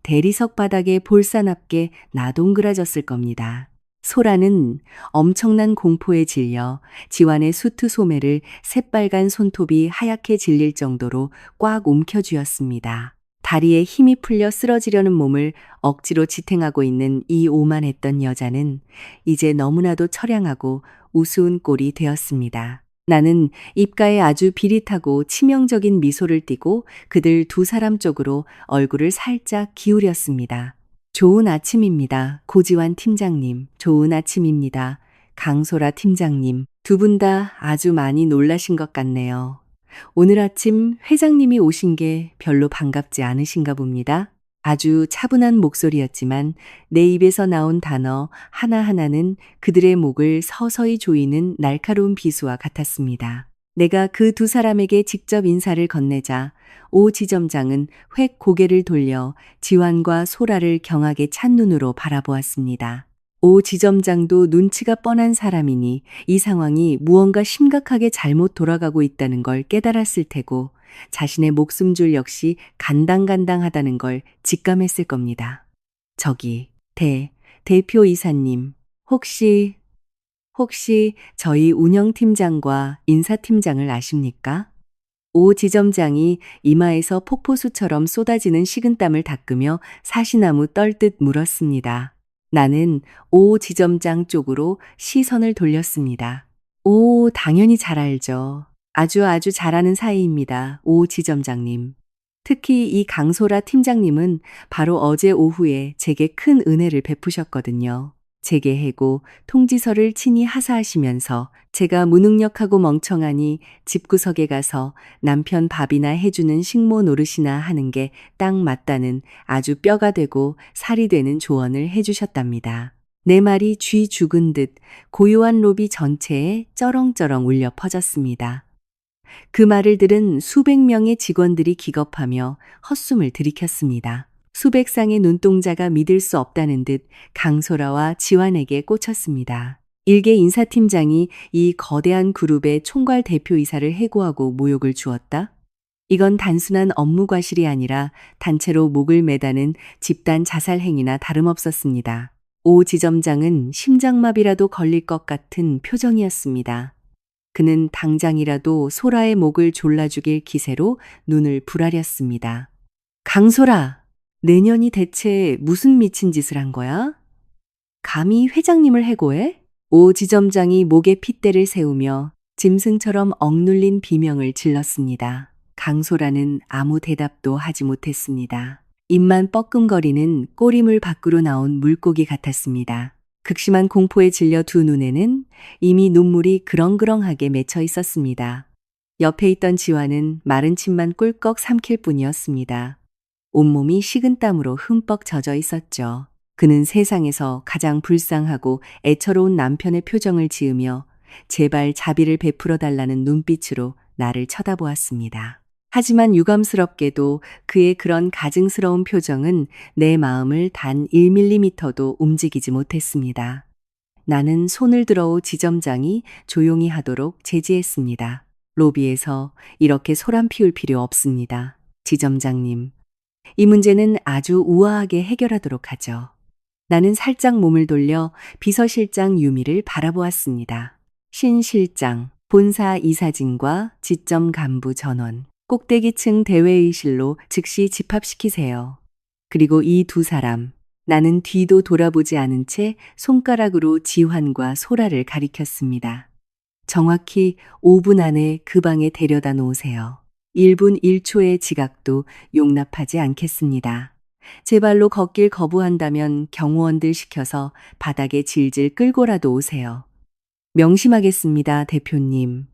대리석 바닥에 볼사납게 나동그라졌을 겁니다. 소라는 엄청난 공포에 질려 지환의 수트 소매를 새빨간 손톱이 하얗게 질릴 정도로 꽉 움켜쥐었습니다. 다리에 힘이 풀려 쓰러지려는 몸을 억지로 지탱하고 있는 이 오만했던 여자는 이제 너무나도 처량하고 우스운 꼴이 되었습니다. 나는 입가에 아주 비릿하고 치명적인 미소를 띠고 그들 2사람 쪽으로 얼굴을 살짝 기울였습니다. 좋은 아침입니다. 고지환 팀장님. 좋은 아침입니다. 강소라 팀장님. 2분 다 아주 많이 놀라신 것 같네요. 오늘 아침 회장님이 오신 게 별로 반갑지 않으신가 봅니다. 아주 차분한 목소리였지만 내 입에서 나온 단어 하나하나는 그들의 목을 서서히 조이는 날카로운 비수와 같았습니다. 내가 그 2사람에게 직접 인사를 건네자 오 지점장은 획 고개를 돌려 지환과 소라를 경하게 찬 눈으로 바라보았습니다. 오 지점장도 눈치가 뻔한 사람이니 이 상황이 무언가 심각하게 잘못 돌아가고 있다는 걸 깨달았을 테고 자신의 목숨줄 역시 간당간당하다는 걸 직감했을 겁니다. 저기 대표 이사님 혹시 저희 운영팀장과 인사팀장을 아십니까? 오 지점장이 이마에서 폭포수처럼 쏟아지는 식은땀을 닦으며 사시나무 떨듯 물었습니다. 나는 오 지점장 쪽으로 시선을 돌렸습니다. 오, 당연히 잘 알죠. 아주 잘하는 사이입니다. 오 지점장님. 특히 이 강소라 팀장님은 바로 어제 오후에 제게 큰 은혜를 베푸셨거든요. 제게 해고 통지서를 친히 하사하시면서 제가 무능력하고 멍청하니 집구석에 가서 남편 밥이나 해주는 식모 노릇이나 하는 게 딱 맞다는 아주 뼈가 되고 살이 되는 조언을 해주셨답니다. 내 말이 쥐 죽은 듯 고요한 로비 전체에 쩌렁쩌렁 울려 퍼졌습니다. 그 말을 들은 수백 명의 직원들이 기겁하며 헛숨을 들이켰습니다. 수백 쌍의 눈동자가 믿을 수 없다는 듯 강소라와 지환에게 꽂혔습니다. 일개 인사팀장이 이 거대한 그룹의 총괄 대표이사를 해고하고 모욕을 주었다? 이건 단순한 업무 과실이 아니라 단체로 목을 매다는 집단 자살 행위나 다름없었습니다. 오 지점장은 심장마비라도 걸릴 것 같은 표정이었습니다. 그는 당장이라도 소라의 목을 졸라죽일 기세로 눈을 부라렸습니다. 강소라! 내년이 대체 무슨 미친 짓을 한 거야? 감히 회장님을 해고해? 오 지점장이 목에 핏대를 세우며 짐승처럼 억눌린 비명을 질렀습니다. 강소라는 아무 대답도 하지 못했습니다. 입만 뻐끔거리는 꼬리물 밖으로 나온 물고기 같았습니다. 극심한 공포에 질려 2 눈에는 이미 눈물이 그렁그렁하게 맺혀 있었습니다. 옆에 있던 지환은 마른 침만 꿀꺽 삼킬 뿐이었습니다. 온몸이 식은땀으로 흠뻑 젖어 있었죠. 그는 세상에서 가장 불쌍하고 애처로운 남편의 표정을 지으며 제발 자비를 베풀어 달라는 눈빛으로 나를 쳐다보았습니다. 하지만 유감스럽게도 그의 그런 가증스러운 표정은 내 마음을 단 1mm도 움직이지 못했습니다. 나는 손을 들어 지점장이 조용히 하도록 제지했습니다. 로비에서 이렇게 소란 피울 필요 없습니다. 지점장님, 이 문제는 아주 우아하게 해결하도록 하죠. 나는 살짝 몸을 돌려 비서실장 유미를 바라보았습니다. 신 실장, 본사 이사진과 지점 간부 전원, 꼭대기층 대회의실로 즉시 집합시키세요. 그리고 이 두 사람, 나는 뒤도 돌아보지 않은 채 손가락으로 지환과 소라를 가리켰습니다. 정확히 5분 안에 그 방에 데려다 놓으세요. 1분 1초의 지각도 용납하지 않겠습니다. 제 발로 걷길 거부한다면 경호원들 시켜서 바닥에 질질 끌고라도 오세요. 명심하겠습니다, 대표님.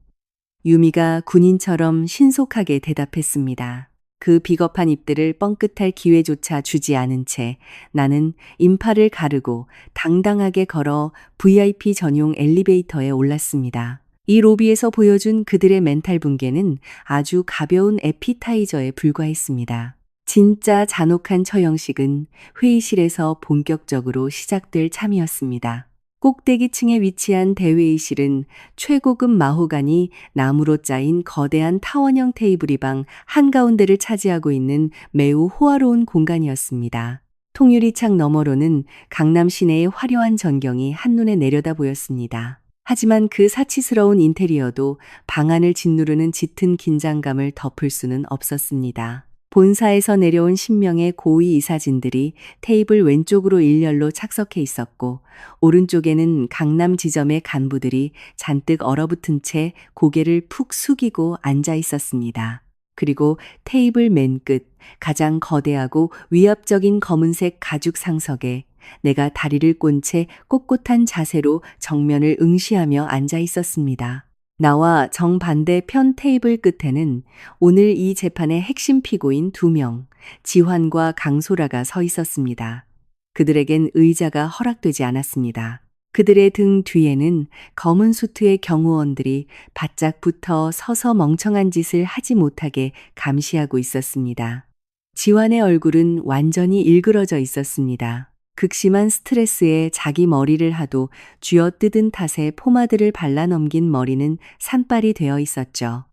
유미가 군인처럼 신속하게 대답했습니다. 그 비겁한 입들을 뻥끗할 기회조차 주지 않은 채 나는 인파를 가르고 당당하게 걸어 VIP 전용 엘리베이터에 올랐습니다. 이 로비에서 보여준 그들의 멘탈 붕괴는 아주 가벼운 에피타이저에 불과했습니다. 진짜 잔혹한 처형식은 회의실에서 본격적으로 시작될 참이었습니다. 꼭대기층에 위치한 대회의실은 최고급 마호가니 나무로 짜인 거대한 타원형 테이블이 방 한가운데를 차지하고 있는 매우 호화로운 공간이었습니다. 통유리 창 너머로는 강남 시내의 화려한 전경이 한눈에 내려다 보였습니다. 하지만 그 사치스러운 인테리어도 방 안을 짓누르는 짙은 긴장감을 덮을 수는 없었습니다. 본사에서 내려온 10명의 고위 이사진들이 테이블 왼쪽으로 일렬로 착석해 있었고 오른쪽에는 강남 지점의 간부들이 잔뜩 얼어붙은 채 고개를 푹 숙이고 앉아 있었습니다. 그리고 테이블 맨 끝 가장 거대하고 위압적인 검은색 가죽 상석에 내가 다리를 꼰 채 꼿꼿한 자세로 정면을 응시하며 앉아 있었습니다. 나와 정반대 편 테이블 끝에는 오늘 이 재판의 핵심 피고인 2명, 지환과 강소라가 서 있었습니다. 그들에겐 의자가 허락되지 않았습니다. 그들의 등 뒤에는 검은 수트의 경호원들이 바짝 붙어 서서 멍청한 짓을 하지 못하게 감시하고 있었습니다. 지환의 얼굴은 완전히 일그러져 있었습니다. 극심한 스트레스에 자기 머리를 하도 쥐어뜯은 탓에 포마드를 발라 넘긴 머리는 산발이 되어 있었죠.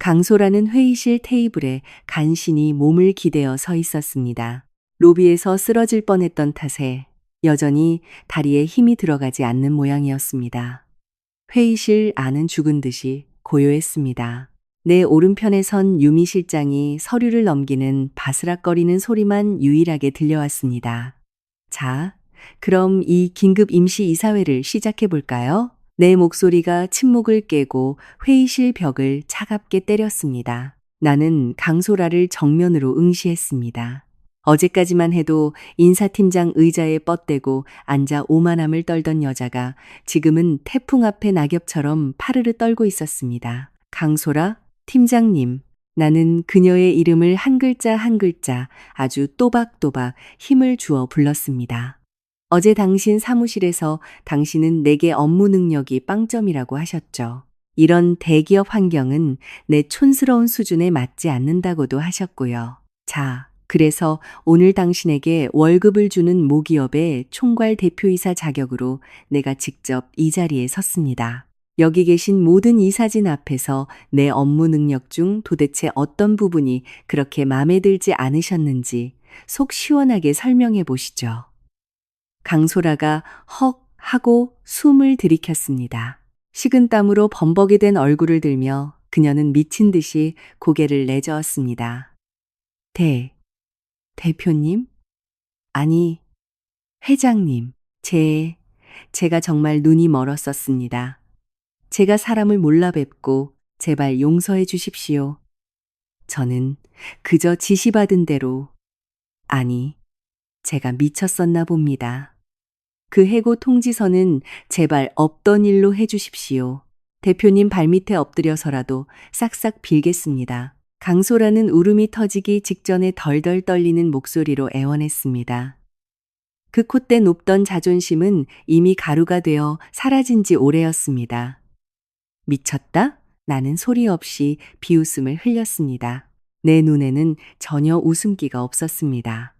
강소라는 회의실 테이블에 간신히 몸을 기대어 서 있었습니다. 로비에서 쓰러질 뻔했던 탓에 여전히 다리에 힘이 들어가지 않는 모양이었습니다. 회의실 안은 죽은 듯이 고요했습니다. 내 오른편에 선 유미 실장이 서류를 넘기는 바스락거리는 소리만 유일하게 들려왔습니다. 자, 그럼 이 긴급 임시 이사회를 시작해 볼까요? 내 목소리가 침묵을 깨고 회의실 벽을 차갑게 때렸습니다. 나는 강소라를 정면으로 응시했습니다. 어제까지만 해도 인사팀장 의자에 뻗대고 앉아 오만함을 떨던 여자가 지금은 태풍 앞의 낙엽처럼 파르르 떨고 있었습니다. 강소라, 팀장님. 나는 그녀의 이름을 한 글자 한 글자 아주 또박또박 힘을 주어 불렀습니다. 어제 당신 사무실에서 당신은 내게 업무 능력이 빵점이라고 하셨죠. 이런 대기업 환경은 내 촌스러운 수준에 맞지 않는다고도 하셨고요. 자, 그래서 오늘 당신에게 월급을 주는 모기업의 총괄 대표이사 자격으로 내가 직접 이 자리에 섰습니다. 여기 계신 모든 이사진 앞에서 내 업무 능력 중 도대체 어떤 부분이 그렇게 마음에 들지 않으셨는지 속 시원하게 설명해 보시죠. 강소라가 헉 하고 숨을 들이켰습니다. 식은땀으로 범벅이 된 얼굴을 들며 그녀는 미친 듯이 고개를 내저었습니다. 대표님? 아니, 회장님. 제가 정말 눈이 멀었었습니다. 제가 사람을 몰라 뵙고 제발 용서해 주십시오. 저는 그저 지시받은 대로, 아니, 제가 미쳤었나 봅니다. 그 해고 통지서는 제발 없던 일로 해 주십시오. 대표님 발밑에 엎드려서라도 싹싹 빌겠습니다. 강소라는 울음이 터지기 직전에 덜덜 떨리는 목소리로 애원했습니다. 그 콧대 높던 자존심은 이미 가루가 되어 사라진 지 오래였습니다. 미쳤다? 나는 소리 없이 비웃음을 흘렸습니다. 내 눈에는 전혀 웃음기가 없었습니다.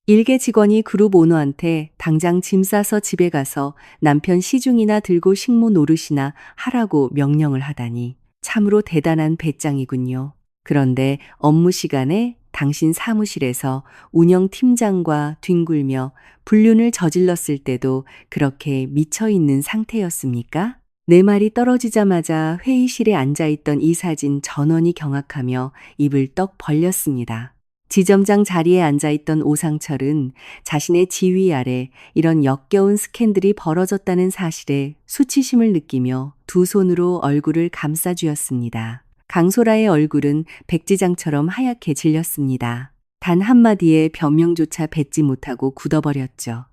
일개 직원이 그룹 오너한테 당장 짐 싸서 집에 가서 남편 시중이나 들고 식모 노릇이나 하라고 명령을 하다니 참으로 대단한 배짱이군요. 그런데 업무 시간에 당신 사무실에서 운영팀장과 뒹굴며 불륜을 저질렀을 때도 그렇게 미쳐 있는 상태였습니까? 내 말이 떨어지자마자 회의실에 앉아있던 이사진 전원이 경악하며 입을 떡 벌렸습니다. 지점장 자리에 앉아있던 오상철은 자신의 지휘 아래 이런 역겨운 스캔들이 벌어졌다는 사실에 수치심을 느끼며 두 손으로 얼굴을 감싸쥐었습니다. 강소라의 얼굴은 백지장처럼 하얗게 질렸습니다. 단 한마디의 변명조차 뱉지 못하고 굳어버렸죠.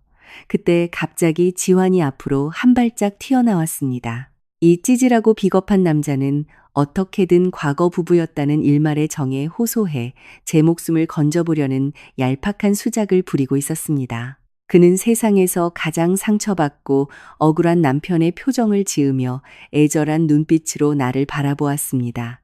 그때 갑자기 지환이 앞으로 한 발짝 튀어나왔습니다. 이 찌질하고 비겁한 남자는 어떻게든 과거 부부였다는 일말의 정에 호소해 제 목숨을 건져보려는 얄팍한 수작을 부리고 있었습니다. 그는 세상에서 가장 상처받고 억울한 남편의 표정을 지으며 애절한 눈빛으로 나를 바라보았습니다.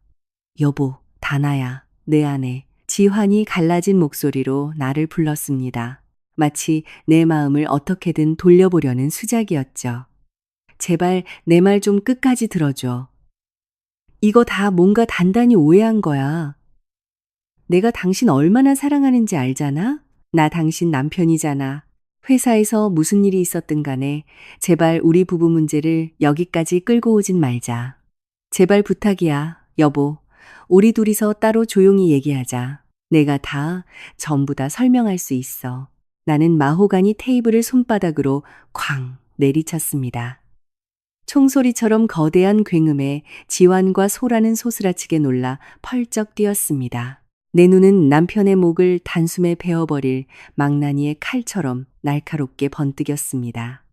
여보, 다나야, 내 아내. 지환이 갈라진 목소리로 나를 불렀습니다. 마치 내 마음을 어떻게든 돌려보려는 수작이었죠. 제발 내 말 좀 끝까지 들어줘. 이거 다 뭔가 단단히 오해한 거야. 내가 당신 얼마나 사랑하는지 알잖아? 나 당신 남편이잖아. 회사에서 무슨 일이 있었든 간에 제발 우리 부부 문제를 여기까지 끌고 오진 말자. 제발 부탁이야, 여보. 우리 둘이서 따로 조용히 얘기하자. 내가 전부 다 설명할 수 있어. 나는 마호가니 테이블을 손바닥으로 쾅 내리쳤습니다. 총소리처럼 거대한 굉음에 지환과 소라는 소스라치게 놀라 펄쩍 뛰었습니다. 내 눈은 남편의 목을 단숨에 베어버릴 망나니의 칼처럼 날카롭게 번뜩였습니다.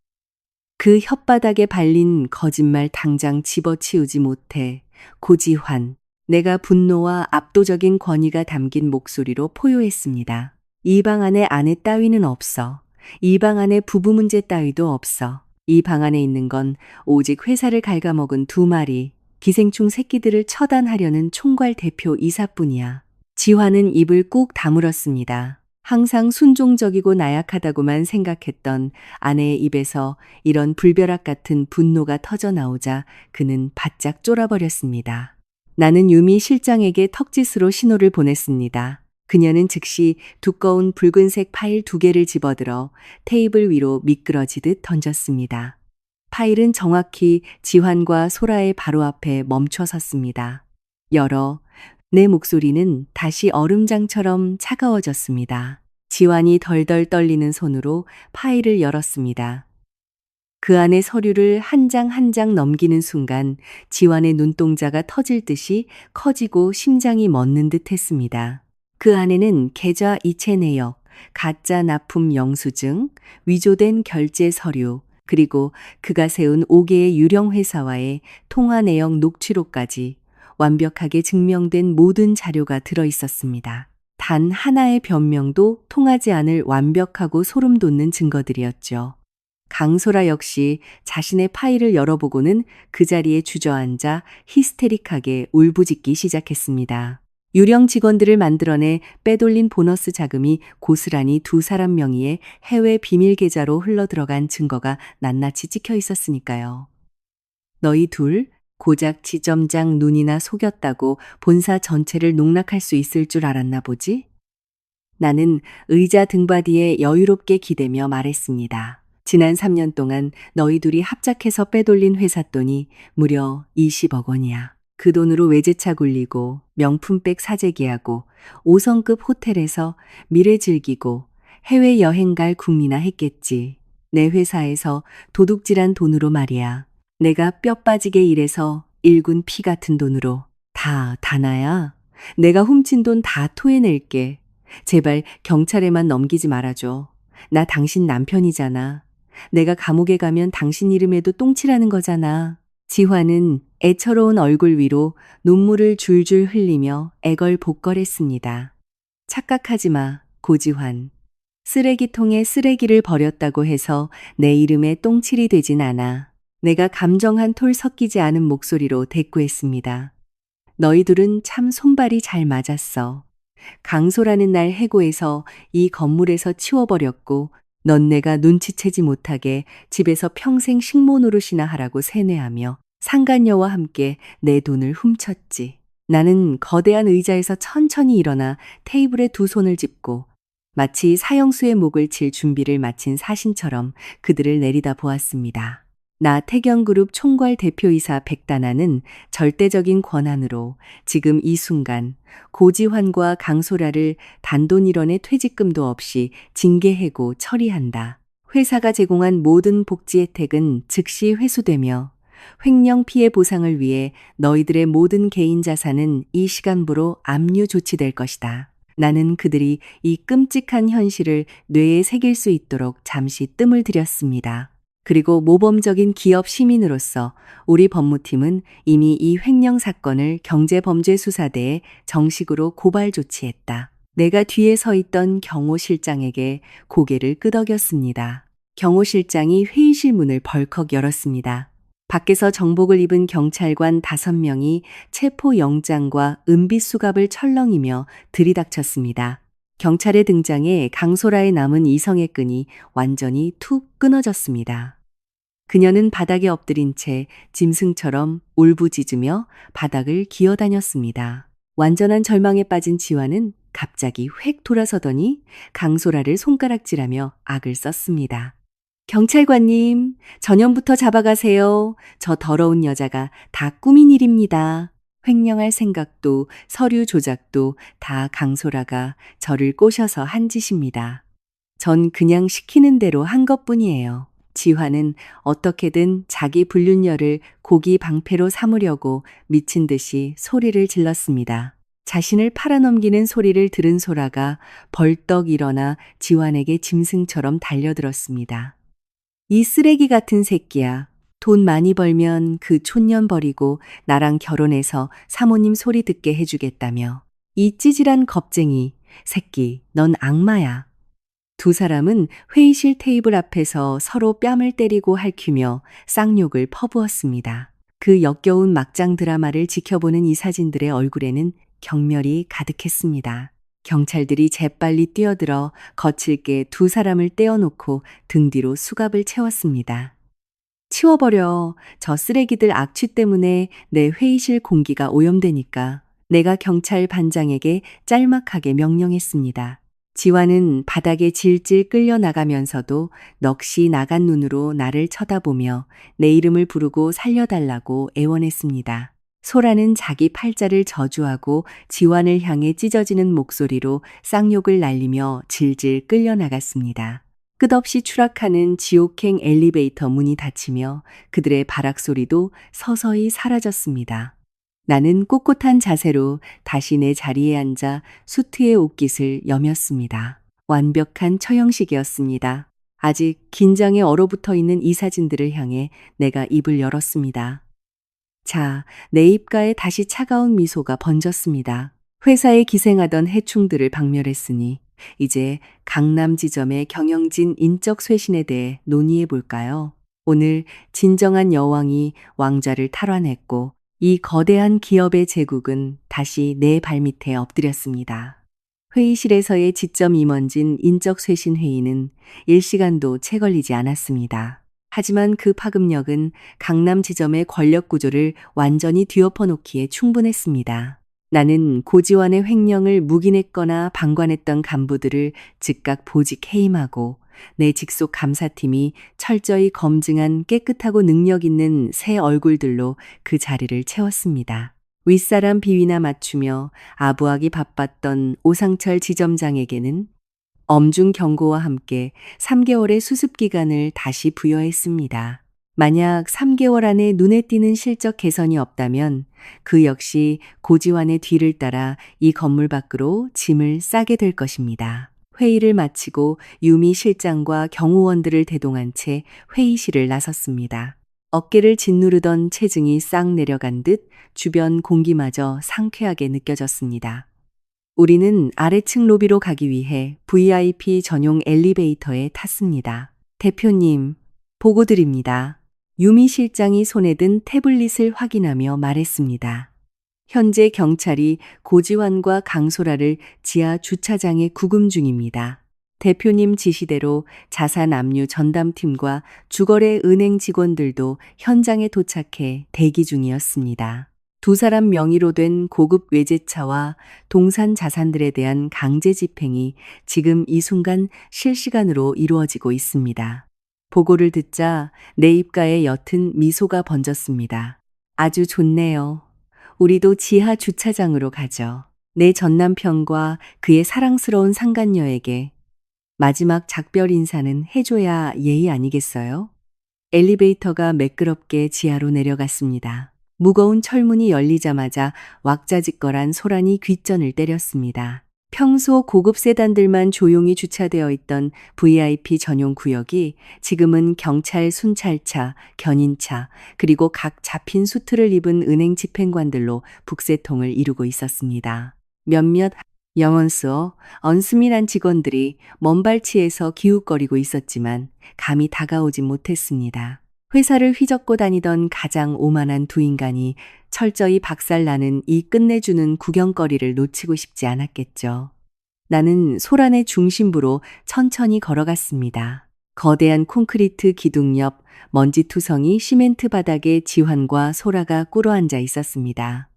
그 혓바닥에 발린 거짓말 당장 집어치우지 못해 고지환, 내가 분노와 압도적인 권위가 담긴 목소리로 포효했습니다. 이 방 안에 아내 따위는 없어. 이 방 안에 부부 문제 따위도 없어. 이 방 안에 있는 건 오직 회사를 갉아먹은 두 마리 기생충 새끼들을 처단하려는 총괄 대표 이사뿐이야. 지환은 입을 꾹 다물었습니다. 항상 순종적이고 나약하다고만 생각했던 아내의 입에서 이런 불벼락 같은 분노가 터져나오자 그는 바짝 쫄아버렸습니다. 나는 유미 실장에게 턱짓으로 신호를 보냈습니다. 그녀는 즉시 두꺼운 붉은색 파일 2개를 집어들어 테이블 위로 미끄러지듯 던졌습니다. 파일은 정확히 지환과 소라의 바로 앞에 멈춰 섰습니다. 내 목소리는 다시 얼음장처럼 차가워졌습니다. 지환이 덜덜 떨리는 손으로 파일을 열었습니다. 그 안에 서류를 한 장 한 장 넘기는 순간 지환의 눈동자가 터질 듯이 커지고 심장이 멎는 듯 했습니다. 그 안에는 계좌 이체 내역, 가짜 납품 영수증, 위조된 결제 서류, 그리고 그가 세운 5개의 유령 회사와의 통화 내역 녹취록까지 완벽하게 증명된 모든 자료가 들어 있었습니다. 단 하나의 변명도 통하지 않을 완벽하고 소름 돋는 증거들이었죠. 강소라 역시 자신의 파일을 열어보고는 그 자리에 주저앉아 히스테릭하게 울부짖기 시작했습니다. 유령 직원들을 만들어내 빼돌린 보너스 자금이 고스란히 두 사람 명의의 해외 비밀 계좌로 흘러들어간 증거가 낱낱이 찍혀 있었으니까요. 너희 둘 고작 지점장 눈이나 속였다고 본사 전체를 농락할 수 있을 줄 알았나 보지? 나는 의자 등받이에 여유롭게 기대며 말했습니다. 지난 3년 동안 너희 둘이 합작해서 빼돌린 회사 돈이 무려 20억 원이야. 그 돈으로 외제차 굴리고 명품백 사재기하고 5성급 호텔에서 미래 즐기고 해외여행 갈 궁리나 했겠지. 내 회사에서 도둑질한 돈으로 말이야. 내가 뼈 빠지게 일해서 일군 피 같은 돈으로. 다나야. 내가 훔친 돈 다 토해낼게. 제발 경찰에만 넘기지 말아줘. 나 당신 남편이잖아. 내가 감옥에 가면 당신 이름에도 똥칠하는 거잖아. 지환은 애처로운 얼굴 위로 눈물을 줄줄 흘리며 애걸복걸했습니다. 착각하지 마, 고지환. 쓰레기통에 쓰레기를 버렸다고 해서 내 이름에 똥칠이 되진 않아. 내가 감정 한 톨 섞이지 않은 목소리로 대꾸했습니다. 너희 둘은 참 손발이 잘 맞았어. 강소라는 날 해고해서 이 건물에서 치워버렸고 넌 내가 눈치채지 못하게 집에서 평생 식모 노릇이나 하라고 세뇌하며 상간녀와 함께 내 돈을 훔쳤지. 나는 거대한 의자에서 천천히 일어나 테이블에 두 손을 짚고 마치 사형수의 목을 칠 준비를 마친 사신처럼 그들을 내리다 보았습니다. 나 태경그룹 총괄 대표이사 백다나는 절대적인 권한으로 지금 이 순간 고지환과 강소라를 단돈 1원의 퇴직금도 없이 징계해고 처리한다. 회사가 제공한 모든 복지 혜택은 즉시 회수되며 횡령 피해 보상을 위해 너희들의 모든 개인 자산은 이 시간부로 압류 조치될 것이다. 나는 그들이 이 끔찍한 현실을 뇌에 새길 수 있도록 잠시 뜸을 들였습니다. 그리고 모범적인 기업 시민으로서 우리 법무팀은 이미 이 횡령 사건을 경제범죄수사대에 정식으로 고발 조치했다. 내가 뒤에 서 있던 경호 실장에게 고개를 끄덕였습니다. 경호 실장이 회의실 문을 벌컥 열었습니다. 밖에서 정복을 입은 경찰관 5명이 체포영장과 은비수갑을 철렁이며 들이닥쳤습니다. 경찰의 등장에 강소라의 남은 이성의 끈이 완전히 툭 끊어졌습니다. 그녀는 바닥에 엎드린 채 짐승처럼 울부짖으며 바닥을 기어다녔습니다. 완전한 절망에 빠진 지화는 갑자기 획 돌아서더니 강소라를 손가락질하며 악을 썼습니다. 경찰관님, 전현부터 잡아가세요. 저 더러운 여자가 다 꾸민 일입니다. 횡령할 생각도 서류 조작도 다 강소라가 저를 꼬셔서 한 짓입니다. 전 그냥 시키는 대로 한 것뿐이에요. 지화는 어떻게든 자기 불륜녀를 고기 방패로 삼으려고 미친 듯이 소리를 질렀습니다. 자신을 팔아넘기는 소리를 들은 소라가 벌떡 일어나 지환에게 짐승처럼 달려들었습니다. 이 쓰레기 같은 새끼야. 돈 많이 벌면 그 촌년 버리고 나랑 결혼해서 사모님 소리 듣게 해주겠다며. 이 찌질한 겁쟁이, 새끼, 넌 악마야. 두 사람은 회의실 테이블 앞에서 서로 뺨을 때리고 핥히며 쌍욕을 퍼부었습니다. 그 역겨운 막장 드라마를 지켜보는 이사진들의 얼굴에는 경멸이 가득했습니다. 경찰들이 재빨리 뛰어들어 거칠게 두 사람을 떼어놓고 등 뒤로 수갑을 채웠습니다. 치워버려. 저 쓰레기들 악취 때문에 내 회의실 공기가 오염되니까. 내가 경찰 반장에게 짤막하게 명령했습니다. 지화는 바닥에 질질 끌려나가면서도 넋이 나간 눈으로 나를 쳐다보며 내 이름을 부르고 살려달라고 애원했습니다. 소라는 자기 팔자를 저주하고 지환을 향해 찢어지는 목소리로 쌍욕을 날리며 질질 끌려나갔습니다. 끝없이 추락하는 지옥행 엘리베이터 문이 닫히며 그들의 발악 소리도 서서히 사라졌습니다. 나는 꼿꼿한 자세로 다시 내 자리에 앉아 수트의 옷깃을 여몄습니다. 완벽한 처형식이었습니다. 아직 긴장에 얼어붙어 있는 이사진들을 향해 내가 입을 열었습니다. 자, 내 입가에 다시 차가운 미소가 번졌습니다. 회사에 기생하던 해충들을 박멸했으니 이제 강남 지점의 경영진 인적 쇄신에 대해 논의해 볼까요? 오늘 진정한 여왕이 왕좌를 탈환했고 이 거대한 기업의 제국은 다시 내 발밑에 엎드렸습니다. 회의실에서의 지점 임원진 인적 쇄신 회의는 일시간도 채 걸리지 않았습니다. 하지만 그 파급력은 강남 지점의 권력 구조를 완전히 뒤엎어 놓기에 충분했습니다. 나는 고지환의 횡령을 묵인했거나 방관했던 간부들을 즉각 보직 해임하고 내 직속 감사팀이 철저히 검증한 깨끗하고 능력 있는 새 얼굴들로 그 자리를 채웠습니다. 윗사람 비위나 맞추며 아부하기 바빴던 오상철 지점장에게는 엄중 경고와 함께 3개월의 수습 기간을 다시 부여했습니다. 만약 3개월 안에 눈에 띄는 실적 개선이 없다면 그 역시 고지환의 뒤를 따라 이 건물 밖으로 짐을 싸게 될 것입니다. 회의를 마치고 유미 실장과 경호원들을 대동한 채 회의실을 나섰습니다. 어깨를 짓누르던 체증이 싹 내려간 듯 주변 공기마저 상쾌하게 느껴졌습니다. 우리는 아래층 로비로 가기 위해 VIP 전용 엘리베이터에 탔습니다. 대표님, 보고 드립니다. 유미 실장이 손에 든 태블릿을 확인하며 말했습니다. 현재 경찰이 고지환과 강소라를 지하 주차장에 구금 중입니다. 대표님 지시대로 자산 압류 전담팀과 주거래 은행 직원들도 현장에 도착해 대기 중이었습니다. 두 사람 명의로 된 고급 외제차와 동산 자산들에 대한 강제 집행이 지금 이 순간 실시간으로 이루어지고 있습니다. 보고를 듣자 내 입가에 옅은 미소가 번졌습니다. 아주 좋네요. 우리도 지하 주차장으로 가죠. 내 전남편과 그의 사랑스러운 상간녀에게 마지막 작별 인사는 해줘야 예의 아니겠어요? 엘리베이터가 매끄럽게 지하로 내려갔습니다. 무거운 철문이 열리자마자 왁자지껄한 소란이 귓전을 때렸습니다. 평소 고급 세단들만 조용히 주차되어 있던 VIP 전용 구역이 지금은 경찰 순찰차, 견인차, 그리고 각 잡힌 수트를 입은 은행 집행관들로 북새통을 이루고 있었습니다. 몇몇 영언스어 언스민한 직원들이 먼발치에서 기웃거리고 있었지만 감히 다가오지 못했습니다. 회사를 휘젓고 다니던 가장 오만한 두 인간이 철저히 박살나는 이 끝내주는 구경거리를 놓치고 싶지 않았겠죠. 나는 소란의 중심부로 천천히 걸어갔습니다. 거대한 콘크리트 기둥 옆 먼지투성이 시멘트 바닥에 지환과 소라가 꿇어앉아 있었습니다.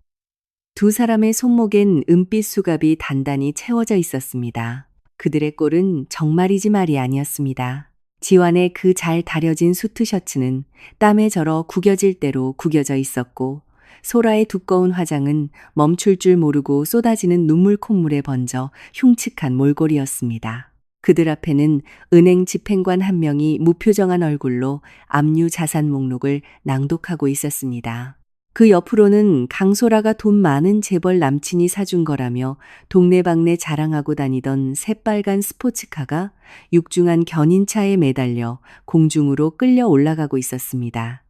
두 사람의 손목엔 은빛 수갑이 단단히 채워져 있었습니다. 그들의 꼴은 정말이지 말이 아니었습니다. 지환의 그 잘 다려진 수트 셔츠는 땀에 절어 구겨질 대로 구겨져 있었고 소라의 두꺼운 화장은 멈출 줄 모르고 쏟아지는 눈물 콧물에 번져 흉측한 몰골이었습니다. 그들 앞에는 은행 집행관 한 명이 무표정한 얼굴로 압류 자산 목록을 낭독하고 있었습니다. 그 옆으로는 강소라가 돈 많은 재벌 남친이 사준 거라며 동네방네 자랑하고 다니던 새빨간 스포츠카가 육중한 견인차에 매달려 공중으로 끌려 올라가고 있었습니다.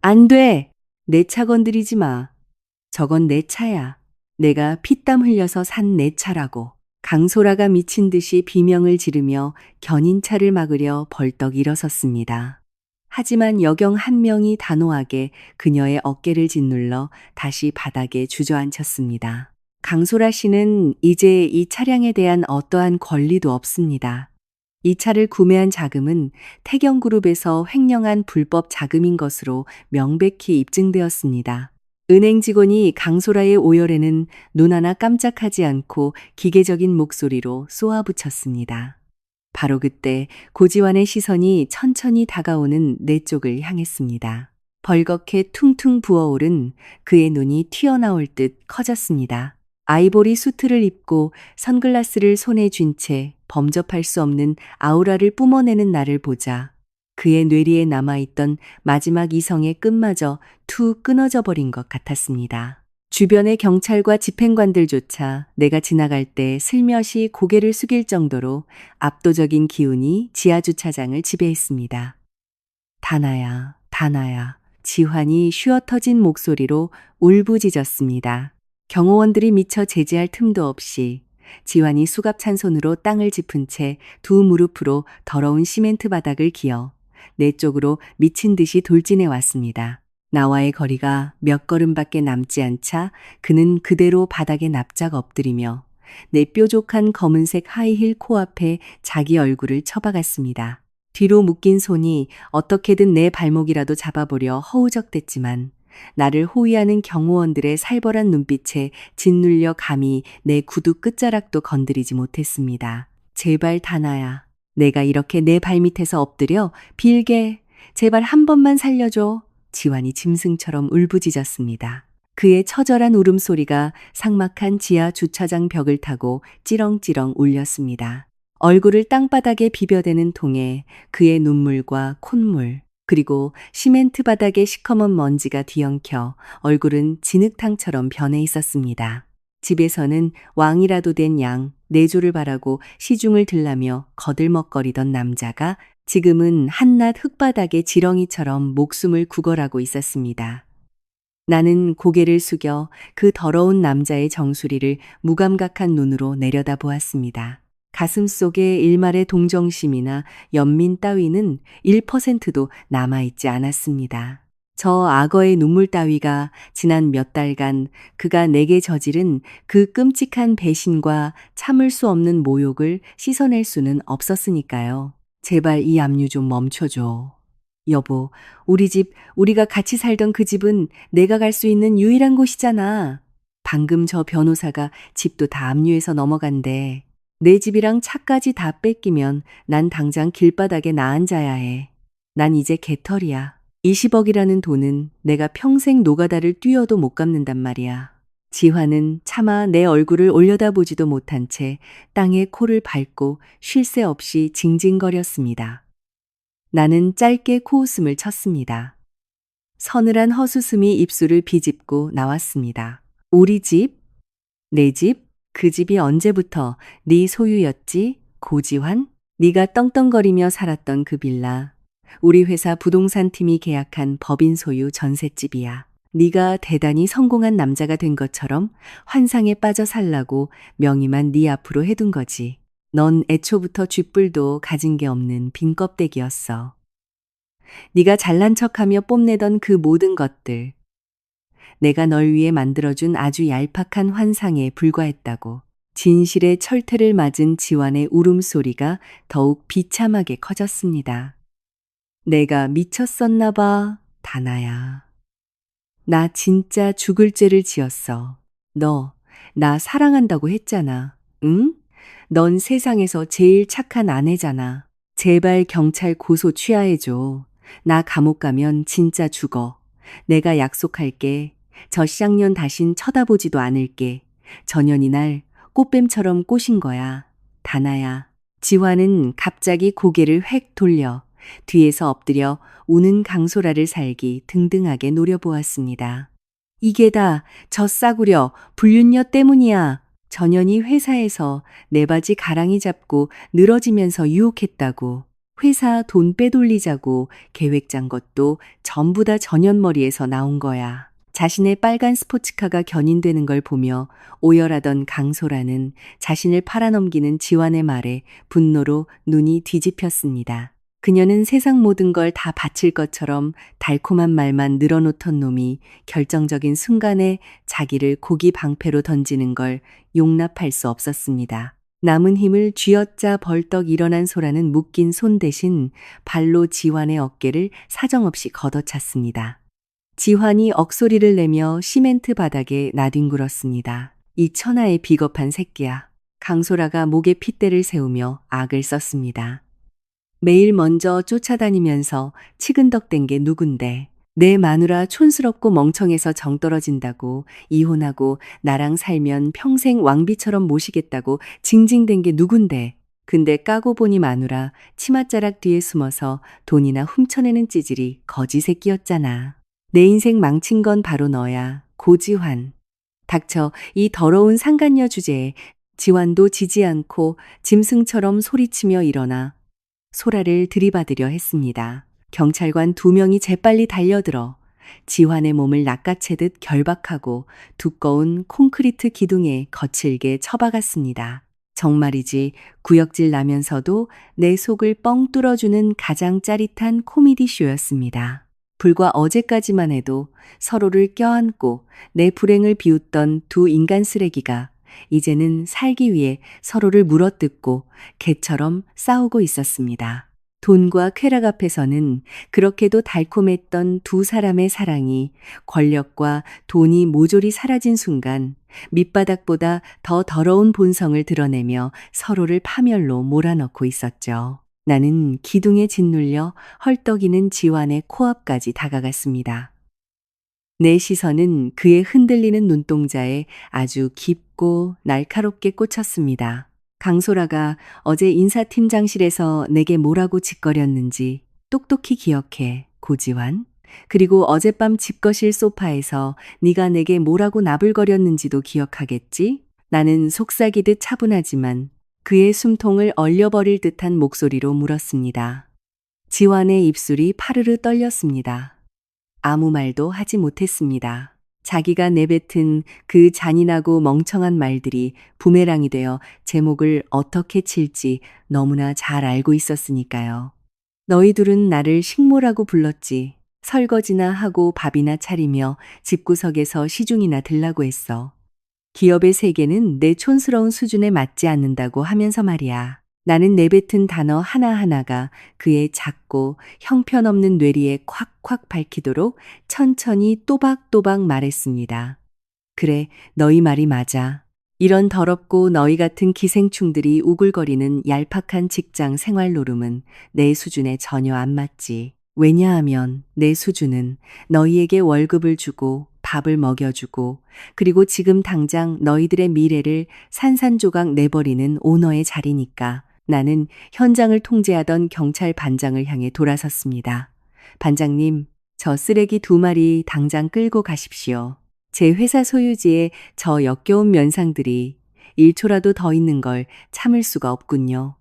안 돼! 내 차 건드리지 마. 저건 내 차야. 내가 피땀 흘려서 산 내 차라고. 강소라가 미친 듯이 비명을 지르며 견인차를 막으려 벌떡 일어섰습니다. 하지만 여경 한 명이 단호하게 그녀의 어깨를 짓눌러 다시 바닥에 주저앉혔습니다. 강소라 씨는 이제 이 차량에 대한 어떠한 권리도 없습니다. 이 차를 구매한 자금은 태경그룹에서 횡령한 불법 자금인 것으로 명백히 입증되었습니다. 은행 직원이 강소라의 오열에는 눈 하나 깜짝하지 않고 기계적인 목소리로 쏘아붙였습니다. 바로 그때 고지환의 시선이 천천히 다가오는 내 쪽을 향했습니다. 벌겋게 퉁퉁 부어오른 그의 눈이 튀어나올 듯 커졌습니다. 아이보리 수트를 입고 선글라스를 손에 쥔 채 범접할 수 없는 아우라를 뿜어내는 나를 보자 그의 뇌리에 남아있던 마지막 이성의 끈마저 툭 끊어져 버린 것 같았습니다. 주변의 경찰과 집행관들조차 내가 지나갈 때 슬며시 고개를 숙일 정도로 압도적인 기운이 지하주차장을 지배했습니다. 다나야, 다나야, 지환이 쉬어터진 목소리로 울부짖었습니다. 경호원들이 미처 제지할 틈도 없이 지환이 수갑 찬 손으로 땅을 짚은 채 두 무릎으로 더러운 시멘트 바닥을 기어 내 쪽으로 미친 듯이 돌진해 왔습니다. 나와의 거리가 몇 걸음밖에 남지 않자 그는 그대로 바닥에 납작 엎드리며 내 뾰족한 검은색 하이힐 코앞에 자기 얼굴을 쳐박았습니다. 뒤로 묶인 손이 어떻게든 내 발목이라도 잡아보려 허우적댔지만 나를 호위하는 경호원들의 살벌한 눈빛에 짓눌려 감히 내 구두 끝자락도 건드리지 못했습니다. 제발 다나야, 내가 이렇게 내 발밑에서 엎드려 빌게 제발 한 번만 살려줘. 지환이 짐승처럼 울부짖었습니다. 그의 처절한 울음소리가 삭막한 지하 주차장 벽을 타고 찌렁찌렁 울렸습니다. 얼굴을 땅바닥에 비벼대는 통에 그의 눈물과 콧물, 그리고 시멘트 바닥에 시커먼 먼지가 뒤엉켜 얼굴은 진흙탕처럼 변해 있었습니다. 집에서는 왕이라도 된 양 내조를 바라고 시중을 들라며 거들먹거리던 남자가 지금은 한낱 흙바닥에 지렁이처럼 목숨을 구걸하고 있었습니다. 나는 고개를 숙여 그 더러운 남자의 정수리를 무감각한 눈으로 내려다보았습니다. 가슴 속에 일말의 동정심이나 연민 따위는 1%도 남아있지 않았습니다. 저 악어의 눈물 따위가 지난 몇 달간 그가 내게 저지른 그 끔찍한 배신과 참을 수 없는 모욕을 씻어낼 수는 없었으니까요. 제발 이 압류 좀 멈춰줘. 여보, 우리 집, 우리가 같이 살던 그 집은 내가 갈 수 있는 유일한 곳이잖아. 방금 저 변호사가 집도 다 압류해서 넘어간대. 내 집이랑 차까지 다 뺏기면 난 당장 길바닥에 나앉아야 해. 난 이제 개털이야. 20억이라는 돈은 내가 평생 노가다를 뛰어도 못 갚는단 말이야. 지화는 차마 내 얼굴을 올려다보지도 못한 채 땅에 코를 밟고 쉴 새 없이 징징거렸습니다. 나는 짧게 코웃음을 쳤습니다. 서늘한 헛웃음이 입술을 비집고 나왔습니다. 우리 집? 내 집? 그 집이 언제부터 네 소유였지? 고지환? 네가 떵떵거리며 살았던 그 빌라. 우리 회사 부동산 팀이 계약한 법인 소유 전셋집이야. 네가 대단히 성공한 남자가 된 것처럼 환상에 빠져 살라고 명의만 네 앞으로 해둔 거지. 넌 애초부터 쥐뿔도 가진 게 없는 빈 껍데기였어. 네가 잘난 척하며 뽐내던 그 모든 것들. 내가 널 위해 만들어준 아주 얄팍한 환상에 불과했다고. 진실의 철퇴를 맞은 지환의 울음소리가 더욱 비참하게 커졌습니다. 내가 미쳤었나 봐, 다나야. 나 진짜 죽을 죄를 지었어. 너, 나 사랑한다고 했잖아. 응? 넌 세상에서 제일 착한 아내잖아. 제발 경찰 고소 취하해줘. 나 감옥 가면 진짜 죽어. 내가 약속할게. 저 쌍년 다신 쳐다보지도 않을게. 전현이 날 꽃뱀처럼 꼬신 거야. 다나야. 지화는 갑자기 고개를 획 돌려 뒤에서 엎드려 우는 강소라를 살기 등등하게 노려보았습니다. 이게 다 저 싸구려 불륜녀 때문이야. 전현이 회사에서 내 바지 가랑이 잡고 늘어지면서 유혹했다고. 회사 돈 빼돌리자고 계획 짠 것도 전부 다 전현 머리에서 나온 거야. 자신의 빨간 스포츠카가 견인되는 걸 보며 오열하던 강소라는 자신을 팔아넘기는 지환의 말에 분노로 눈이 뒤집혔습니다. 그녀는 세상 모든 걸 다 바칠 것처럼 달콤한 말만 늘어놓던 놈이 결정적인 순간에 자기를 고기 방패로 던지는 걸 용납할 수 없었습니다. 남은 힘을 쥐어짜 벌떡 일어난 소라는 묶인 손 대신 발로 지환의 어깨를 사정없이 걷어찼습니다. 지환이 억소리를 내며 시멘트 바닥에 나뒹굴었습니다. 이 천하의 비겁한 새끼야. 강소라가 목에 핏대를 세우며 악을 썼습니다. 매일 먼저 쫓아다니면서 치근덕댄 게 누군데. 내 마누라 촌스럽고 멍청해서 정 떨어진다고 이혼하고 나랑 살면 평생 왕비처럼 모시겠다고 징징댄 게 누군데. 근데 까고 보니 마누라 치맛자락 뒤에 숨어서 돈이나 훔쳐내는 찌질이 거지 새끼였잖아. 내 인생 망친 건 바로 너야, 고지환. 닥쳐, 이 더러운 상간녀 주제에 지환도 지지 않고 짐승처럼 소리치며 일어나 소라를 들이받으려 했습니다. 경찰관 2명이 재빨리 달려들어 지환의 몸을 낚아채듯 결박하고 두꺼운 콘크리트 기둥에 거칠게 쳐박았습니다. 정말이지 구역질 나면서도 내 속을 뻥 뚫어주는 가장 짜릿한 코미디 쇼였습니다. 불과 어제까지만 해도 서로를 껴안고 내 불행을 비웃던 두 인간 쓰레기가 이제는 살기 위해 서로를 물어뜯고 개처럼 싸우고 있었습니다. 돈과 쾌락 앞에서는 그렇게도 달콤했던 두 사람의 사랑이 권력과 돈이 모조리 사라진 순간 밑바닥보다 더 더러운 본성을 드러내며 서로를 파멸로 몰아넣고 있었죠. 나는 기둥에 짓눌려 헐떡이는 지환의 코앞까지 다가갔습니다. 내 시선은 그의 흔들리는 눈동자에 아주 깊고 날카롭게 꽂혔습니다. 강소라가 어제 인사팀장실에서 내게 뭐라고 짓거렸는지 똑똑히 기억해, 고지환. 그리고 어젯밤 집거실 소파에서 네가 내게 뭐라고 나불거렸는지도 기억하겠지? 나는 속삭이듯 차분하지만 그의 숨통을 얼려버릴 듯한 목소리로 물었습니다. 지환의 입술이 파르르 떨렸습니다. 아무 말도 하지 못했습니다. 자기가 내뱉은 그 잔인하고 멍청한 말들이 부메랑이 되어 제 목을 어떻게 칠지 너무나 잘 알고 있었으니까요. 너희 둘은 나를 식모라고 불렀지. 설거지나 하고 밥이나 차리며 집구석에서 시중이나 들라고 했어. 기업의 세계는 내 촌스러운 수준에 맞지 않는다고 하면서 말이야. 나는 내뱉은 단어 하나하나가 그의 작고 형편없는 뇌리에 콱콱 박히도록 천천히 또박또박 말했습니다. 그래, 너희 말이 맞아. 이런 더럽고 너희 같은 기생충들이 우글거리는 얄팍한 직장 생활 노름은 내 수준에 전혀 안 맞지. 왜냐하면 내 수준은 너희에게 월급을 주고 밥을 먹여주고 그리고 지금 당장 너희들의 미래를 산산조각 내버리는 오너의 자리니까. 나는 현장을 통제하던 경찰 반장을 향해 돌아섰습니다. 반장님, 저 쓰레기 2마리 당장 끌고 가십시오. 제 회사 소유지에 저 역겨운 면상들이 1초라도 더 있는 걸 참을 수가 없군요.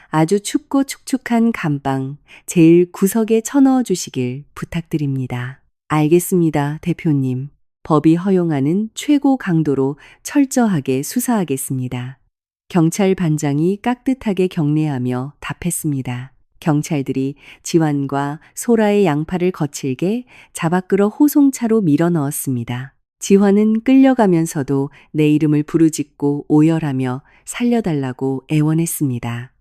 아주 춥고 축축한 감방 제일 구석에 쳐넣어 주시길 부탁드립니다. 알겠습니다, 대표님. 법이 허용하는 최고 강도로 철저하게 수사하겠습니다. 경찰 반장이 깍듯하게 경례하며 답했습니다. 경찰들이 지환과 소라의 양팔을 거칠게 잡아끌어 호송차로 밀어 넣었습니다. 지환은 끌려가면서도 내 이름을 부르짖고 오열하며 살려달라고 애원했습니다.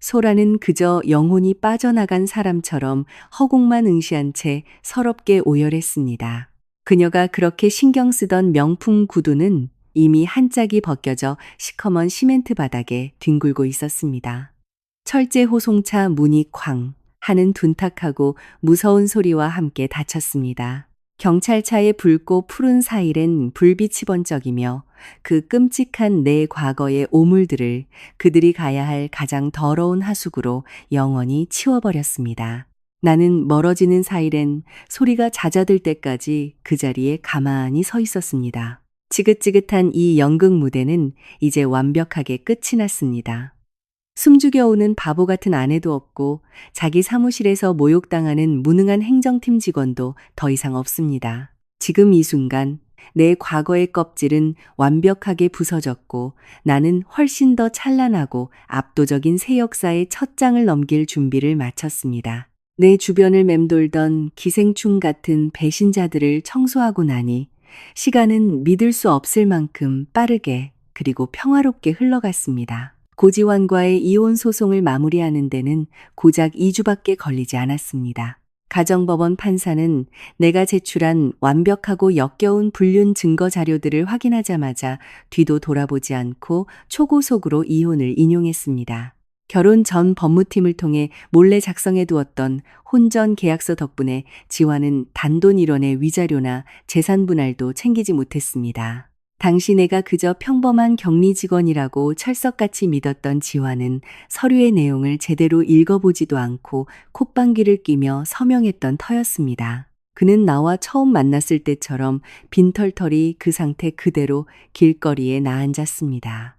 소라는 그저 영혼이 빠져나간 사람처럼 허공만 응시한 채 서럽게 오열했습니다. 그녀가 그렇게 신경 쓰던 명품 구두는 이미 한 짝이 벗겨져 시커먼 시멘트 바닥에 뒹굴고 있었습니다. 철제 호송차 문이 쾅 하는 둔탁하고 무서운 소리와 함께 닫혔습니다. 경찰차의 붉고 푸른 사일엔 불빛이 번쩍이며 그 끔찍한 내 과거의 오물들을 그들이 가야 할 가장 더러운 하수구로 영원히 치워버렸습니다. 나는 멀어지는 사일엔 소리가 잦아들 때까지 그 자리에 가만히 서 있었습니다. 지긋지긋한 이 연극 무대는 이제 완벽하게 끝이 났습니다. 숨죽여오는 바보 같은 아내도 없고 자기 사무실에서 모욕당하는 무능한 행정팀 직원도 더 이상 없습니다. 지금 이 순간 내 과거의 껍질은 완벽하게 부서졌고 나는 훨씬 더 찬란하고 압도적인 새 역사의 첫 장을 넘길 준비를 마쳤습니다. 내 주변을 맴돌던 기생충 같은 배신자들을 청소하고 나니 시간은 믿을 수 없을 만큼 빠르게 그리고 평화롭게 흘러갔습니다. 고지환과의 이혼 소송을 마무리하는 데는 고작 2주밖에 걸리지 않았습니다. 가정법원 판사는 내가 제출한 완벽하고 역겨운 불륜 증거 자료들을 확인하자마자 뒤도 돌아보지 않고 초고속으로 이혼을 인용했습니다. 결혼 전 법무팀을 통해 몰래 작성해 두었던 혼전 계약서 덕분에 지환은 단돈 1원의 위자료나 재산 분할도 챙기지 못했습니다. 당시 내가 그저 평범한 격리 직원이라고 철석같이 믿었던 지환은 서류의 내용을 제대로 읽어보지도 않고 콧방귀를 뀌며 서명했던 터였습니다. 그는 나와 처음 만났을 때처럼 빈털터리 그 상태 그대로 길거리에 나앉았습니다.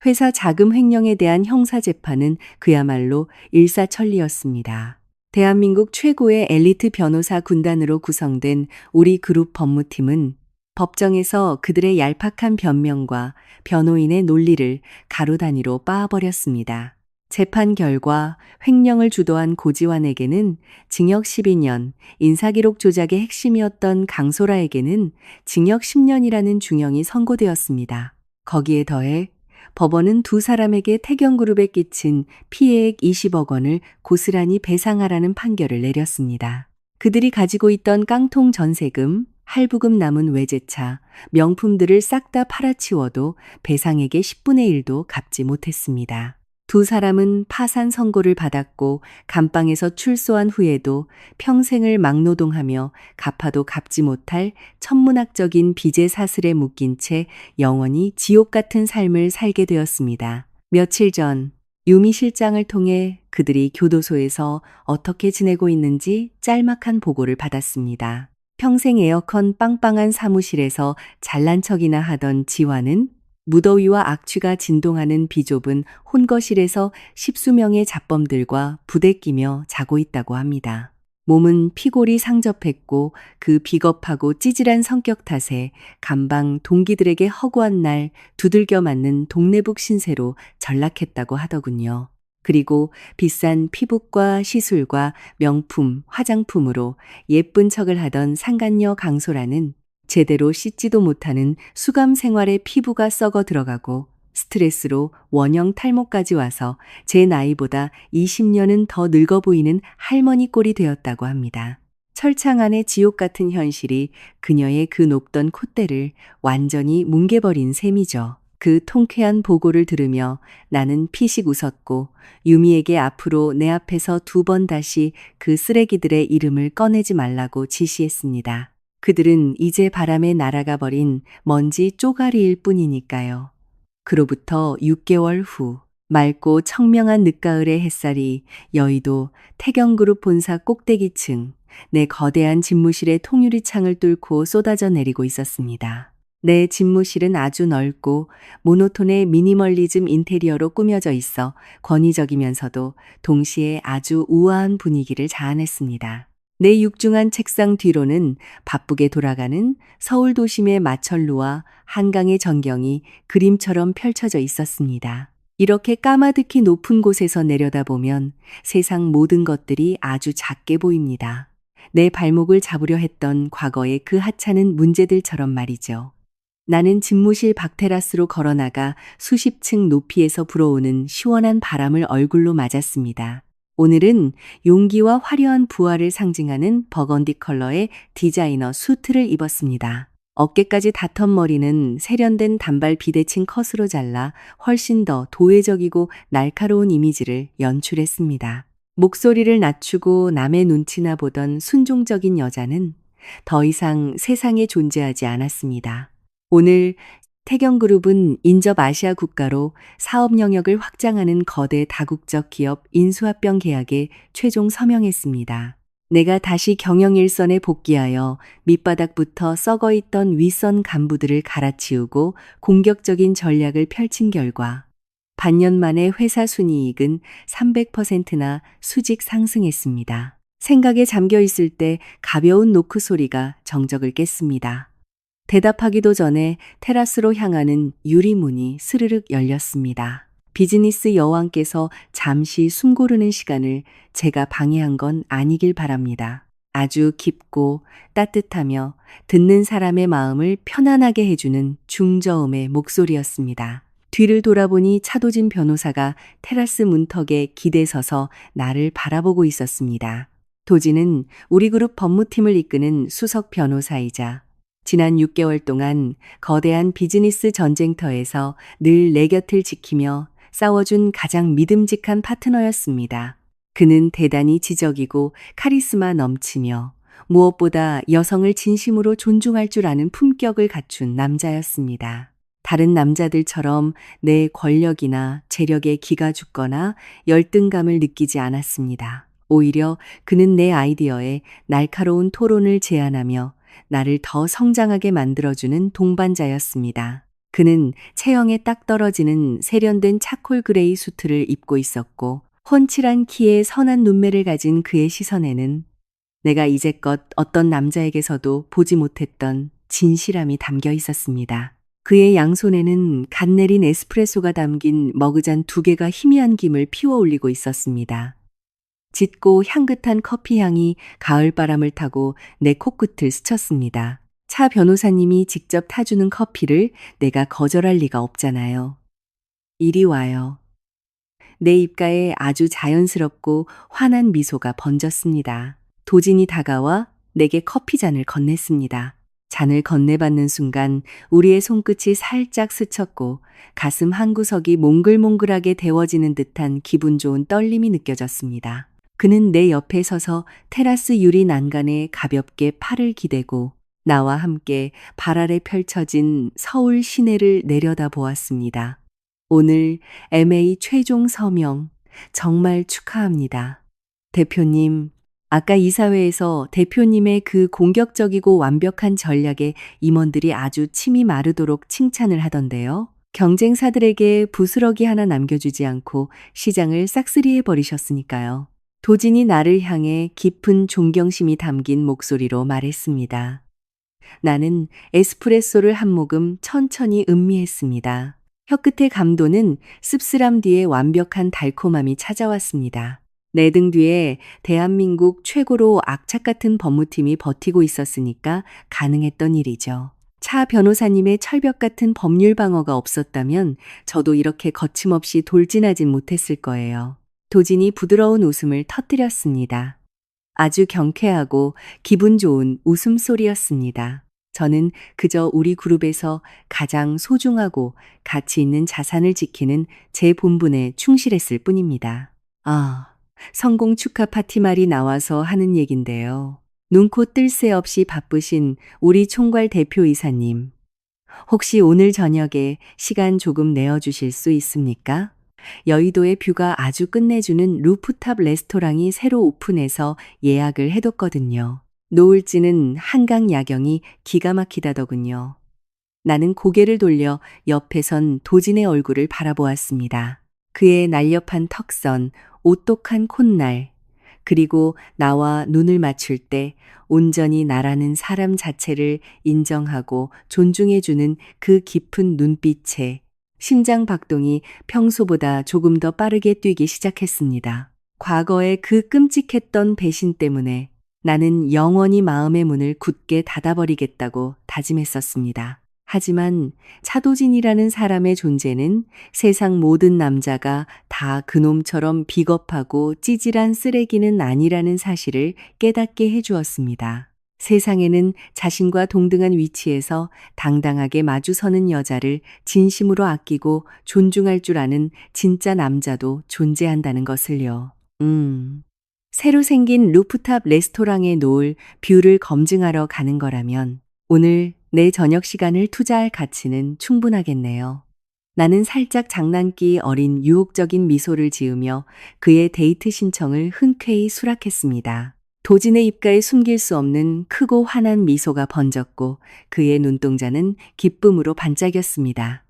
회사 자금 횡령에 대한 형사재판은 그야말로 일사천리였습니다. 대한민국 최고의 엘리트 변호사 군단으로 구성된 우리 그룹 법무팀은 법정에서 그들의 얄팍한 변명과 변호인의 논리를 가로 단위로 빻아버렸습니다. 재판 결과 횡령을 주도한 고지환에게는 징역 12년, 인사기록 조작의 핵심이었던 강소라에게는 징역 10년이라는 중형이 선고되었습니다. 거기에 더해 법원은 두 사람에게 태경그룹에 끼친 피해액 20억 원을 고스란히 배상하라는 판결을 내렸습니다. 그들이 가지고 있던 깡통 전세금, 할부금 남은 외제차, 명품들을 싹 다 팔아치워도 배상액의 10분의 1도 갚지 못했습니다. 두 사람은 파산 선고를 받았고 감방에서 출소한 후에도 평생을 막노동하며 갚아도 갚지 못할 천문학적인 빚의 사슬에 묶인 채 영원히 지옥 같은 삶을 살게 되었습니다. 며칠 전 유미 실장을 통해 그들이 교도소에서 어떻게 지내고 있는지 짤막한 보고를 받았습니다. 평생 에어컨 빵빵한 사무실에서 잘난 척이나 하던 지환은 무더위와 악취가 진동하는 비좁은 혼거실에서 십수명의 잡범들과 부대끼며 자고 있다고 합니다. 몸은 피골이 상접했고 그 비겁하고 찌질한 성격 탓에 감방 동기들에게 허구한 날 두들겨 맞는 동네북 신세로 전락했다고 하더군요. 그리고 비싼 피부과 시술과 명품, 화장품으로 예쁜 척을 하던 상간녀 강소라는 제대로 씻지도 못하는 수감 생활에 피부가 썩어 들어가고 스트레스로 원형 탈모까지 와서 제 나이보다 20년은 더 늙어 보이는 할머니 꼴이 되었다고 합니다. 철창 안의 지옥 같은 현실이 그녀의 그 높던 콧대를 완전히 뭉개버린 셈이죠. 그 통쾌한 보고를 들으며 나는 피식 웃었고 유미에게 앞으로 내 앞에서 2번 다시 그 쓰레기들의 이름을 꺼내지 말라고 지시했습니다. 그들은 이제 바람에 날아가 버린 먼지 쪼가리일 뿐이니까요. 그로부터 6개월 후 맑고 청명한 늦가을의 햇살이 여의도 태경그룹 본사 꼭대기층 내 거대한 집무실의 통유리 창을 뚫고 쏟아져 내리고 있었습니다. 내 집무실은 아주 넓고 모노톤의 미니멀리즘 인테리어로 꾸며져 있어 권위적이면서도 동시에 아주 우아한 분위기를 자아냈습니다. 내 육중한 책상 뒤로는 바쁘게 돌아가는 서울 도심의 마천루와 한강의 전경이 그림처럼 펼쳐져 있었습니다. 이렇게 까마득히 높은 곳에서 내려다보면 세상 모든 것들이 아주 작게 보입니다. 내 발목을 잡으려 했던 과거의 그 하찮은 문제들처럼 말이죠. 나는 집무실 밖테라스로 걸어나가 수십 층 높이에서 불어오는 시원한 바람을 얼굴로 맞았습니다. 오늘은 용기와 화려한 부활을 상징하는 버건디 컬러의 디자이너 수트를 입었습니다. 어깨까지 닿던 머리는 세련된 단발 비대칭 컷으로 잘라 훨씬 더 도회적이고 날카로운 이미지를 연출했습니다. 목소리를 낮추고 남의 눈치나 보던 순종적인 여자는 더 이상 세상에 존재하지 않았습니다. 오늘 태경그룹은 인접 아시아 국가로 사업 영역을 확장하는 거대 다국적 기업 인수합병 계약에 최종 서명했습니다. 내가 다시 경영 일선에 복귀하여 밑바닥부터 썩어있던 윗선 간부들을 갈아치우고 공격적인 전략을 펼친 결과 반년 만에 회사 순이익은 300%나 수직 상승했습니다. 생각에 잠겨 있을 때 가벼운 노크 소리가 정적을 깼습니다. 대답하기도 전에 테라스로 향하는 유리문이 스르륵 열렸습니다. 비즈니스 여왕께서 잠시 숨 고르는 시간을 제가 방해한 건 아니길 바랍니다. 아주 깊고 따뜻하며 듣는 사람의 마음을 편안하게 해주는 중저음의 목소리였습니다. 뒤를 돌아보니 차도진 변호사가 테라스 문턱에 기대서서 나를 바라보고 있었습니다. 도진은 우리 그룹 법무팀을 이끄는 수석 변호사이자 지난 6개월 동안 거대한 비즈니스 전쟁터에서 늘 내 곁을 지키며 싸워준 가장 믿음직한 파트너였습니다. 그는 대단히 지적이고 카리스마 넘치며 무엇보다 여성을 진심으로 존중할 줄 아는 품격을 갖춘 남자였습니다. 다른 남자들처럼 내 권력이나 재력에 기가 죽거나 열등감을 느끼지 않았습니다. 오히려 그는 내 아이디어에 날카로운 토론을 제안하며 나를 더 성장하게 만들어주는 동반자였습니다. 그는 체형에 딱 떨어지는 세련된 차콜 그레이 수트를 입고 있었고 훤칠한 키에 선한 눈매를 가진 그의 시선에는 내가 이제껏 어떤 남자에게서도 보지 못했던 진실함이 담겨 있었습니다. 그의 양손에는 갓 내린 에스프레소가 담긴 머그잔 2개가 희미한 김을 피워 올리고 있었습니다. 짙고 향긋한 커피 향이 가을바람을 타고 내 코끝을 스쳤습니다. 차 변호사님이 직접 타주는 커피를 내가 거절할 리가 없잖아요. 이리 와요. 내 입가에 아주 자연스럽고 환한 미소가 번졌습니다. 도진이 다가와 내게 커피잔을 건넸습니다. 잔을 건네받는 순간 우리의 손끝이 살짝 스쳤고 가슴 한구석이 몽글몽글하게 데워지는 듯한 기분 좋은 떨림이 느껴졌습니다. 그는 내 옆에 서서 테라스 유리 난간에 가볍게 팔을 기대고 나와 함께 발 아래 펼쳐진 서울 시내를 내려다 보았습니다. 오늘 MA 최종 서명 정말 축하합니다. 대표님, 아까 이사회에서 대표님의 그 공격적이고 완벽한 전략에 임원들이 아주 침이 마르도록 칭찬을 하던데요. 경쟁사들에게 부스러기 하나 남겨주지 않고 시장을 싹쓸이해 버리셨으니까요. 도진이 나를 향해 깊은 존경심이 담긴 목소리로 말했습니다. 나는 에스프레소를 한 모금 천천히 음미했습니다. 혀끝의 감도는 씁쓸함 뒤에 완벽한 달콤함이 찾아왔습니다. 내 등 뒤에 대한민국 최고로 악착 같은 법무팀이 버티고 있었으니까 가능했던 일이죠. 차 변호사님의 철벽 같은 법률 방어가 없었다면 저도 이렇게 거침없이 돌진하진 못했을 거예요. 도진이 부드러운 웃음을 터뜨렸습니다. 아주 경쾌하고 기분 좋은 웃음소리였습니다. 저는 그저 우리 그룹에서 가장 소중하고 가치 있는 자산을 지키는 제 본분에 충실했을 뿐입니다. 아, 성공 축하 파티 말이 나와서 하는 얘긴데요. 눈코 뜰 새 없이 바쁘신 우리 총괄 대표이사님, 혹시 오늘 저녁에 시간 조금 내어주실 수 있습니까? 여의도의 뷰가 아주 끝내주는 루프탑 레스토랑이 새로 오픈해서 예약을 해뒀거든요. 노을지는 한강 야경이 기가 막히다더군요. 나는 고개를 돌려 옆에 선 도진의 얼굴을 바라보았습니다. 그의 날렵한 턱선, 오똑한 콧날, 그리고 나와 눈을 맞출 때 온전히 나라는 사람 자체를 인정하고 존중해주는 그 깊은 눈빛에 심장 박동이 평소보다 조금 더 빠르게 뛰기 시작했습니다. 과거의 그 끔찍했던 배신 때문에 나는 영원히 마음의 문을 굳게 닫아버리겠다고 다짐했었습니다. 하지만 차도진이라는 사람의 존재는 세상 모든 남자가 다 그놈처럼 비겁하고 찌질한 쓰레기는 아니라는 사실을 깨닫게 해주었습니다. 세상에는 자신과 동등한 위치에서 당당하게 마주서는 여자를 진심으로 아끼고 존중할 줄 아는 진짜 남자도 존재한다는 것을요. 새로 생긴 루프탑 레스토랑에 놓을 뷰를 검증하러 가는 거라면 오늘 내 저녁 시간을 투자할 가치는 충분하겠네요. 나는 살짝 장난기 어린 유혹적인 미소를 지으며 그의 데이트 신청을 흔쾌히 수락했습니다. 도진의 입가에 숨길 수 없는 크고 환한 미소가 번졌고 그의 눈동자는 기쁨으로 반짝였습니다.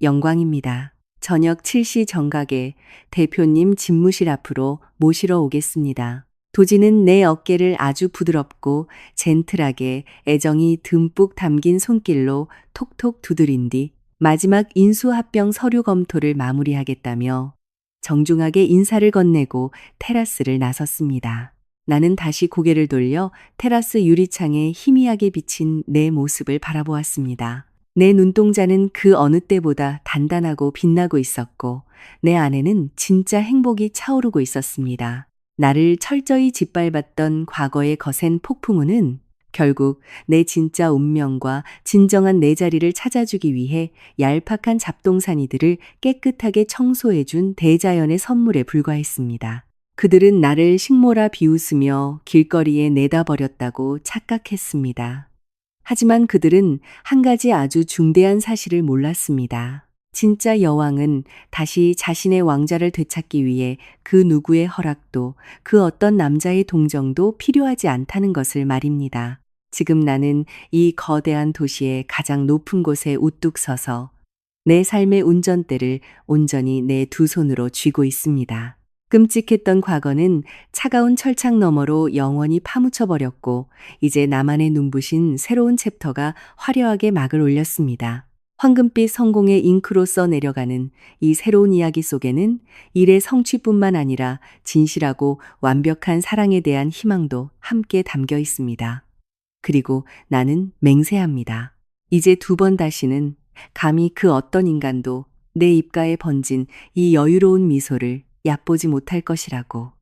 영광입니다. 저녁 7시 정각에 대표님 집무실 앞으로 모시러 오겠습니다. 도진은 내 어깨를 아주 부드럽고 젠틀하게 애정이 듬뿍 담긴 손길로 톡톡 두드린 뒤 마지막 인수합병 서류 검토를 마무리하겠다며 정중하게 인사를 건네고 테라스를 나섰습니다. 나는 다시 고개를 돌려 테라스 유리창에 희미하게 비친 내 모습을 바라보았습니다. 내 눈동자는 그 어느 때보다 단단하고 빛나고 있었고 내 안에는 진짜 행복이 차오르고 있었습니다. 나를 철저히 짓밟았던 과거의 거센 폭풍우는 결국 내 진짜 운명과 진정한 내 자리를 찾아주기 위해 얄팍한 잡동사니들을 깨끗하게 청소해준 대자연의 선물에 불과했습니다. 그들은 나를 식모라 비웃으며 길거리에 내다버렸다고 착각했습니다. 하지만 그들은 한 가지 아주 중대한 사실을 몰랐습니다. 진짜 여왕은 다시 자신의 왕자를 되찾기 위해 그 누구의 허락도 그 어떤 남자의 동정도 필요하지 않다는 것을 말입니다. 지금 나는 이 거대한 도시의 가장 높은 곳에 우뚝 서서 내 삶의 운전대를 온전히 내 두 손으로 쥐고 있습니다. 끔찍했던 과거는 차가운 철창 너머로 영원히 파묻혀버렸고 이제 나만의 눈부신 새로운 챕터가 화려하게 막을 올렸습니다. 황금빛 성공의 잉크로 써내려가는 이 새로운 이야기 속에는 일의 성취뿐만 아니라 진실하고 완벽한 사랑에 대한 희망도 함께 담겨 있습니다. 그리고 나는 맹세합니다. 이제 두 번 다시는 감히 그 어떤 인간도 내 입가에 번진 이 여유로운 미소를 얕보지 못할 것이라고.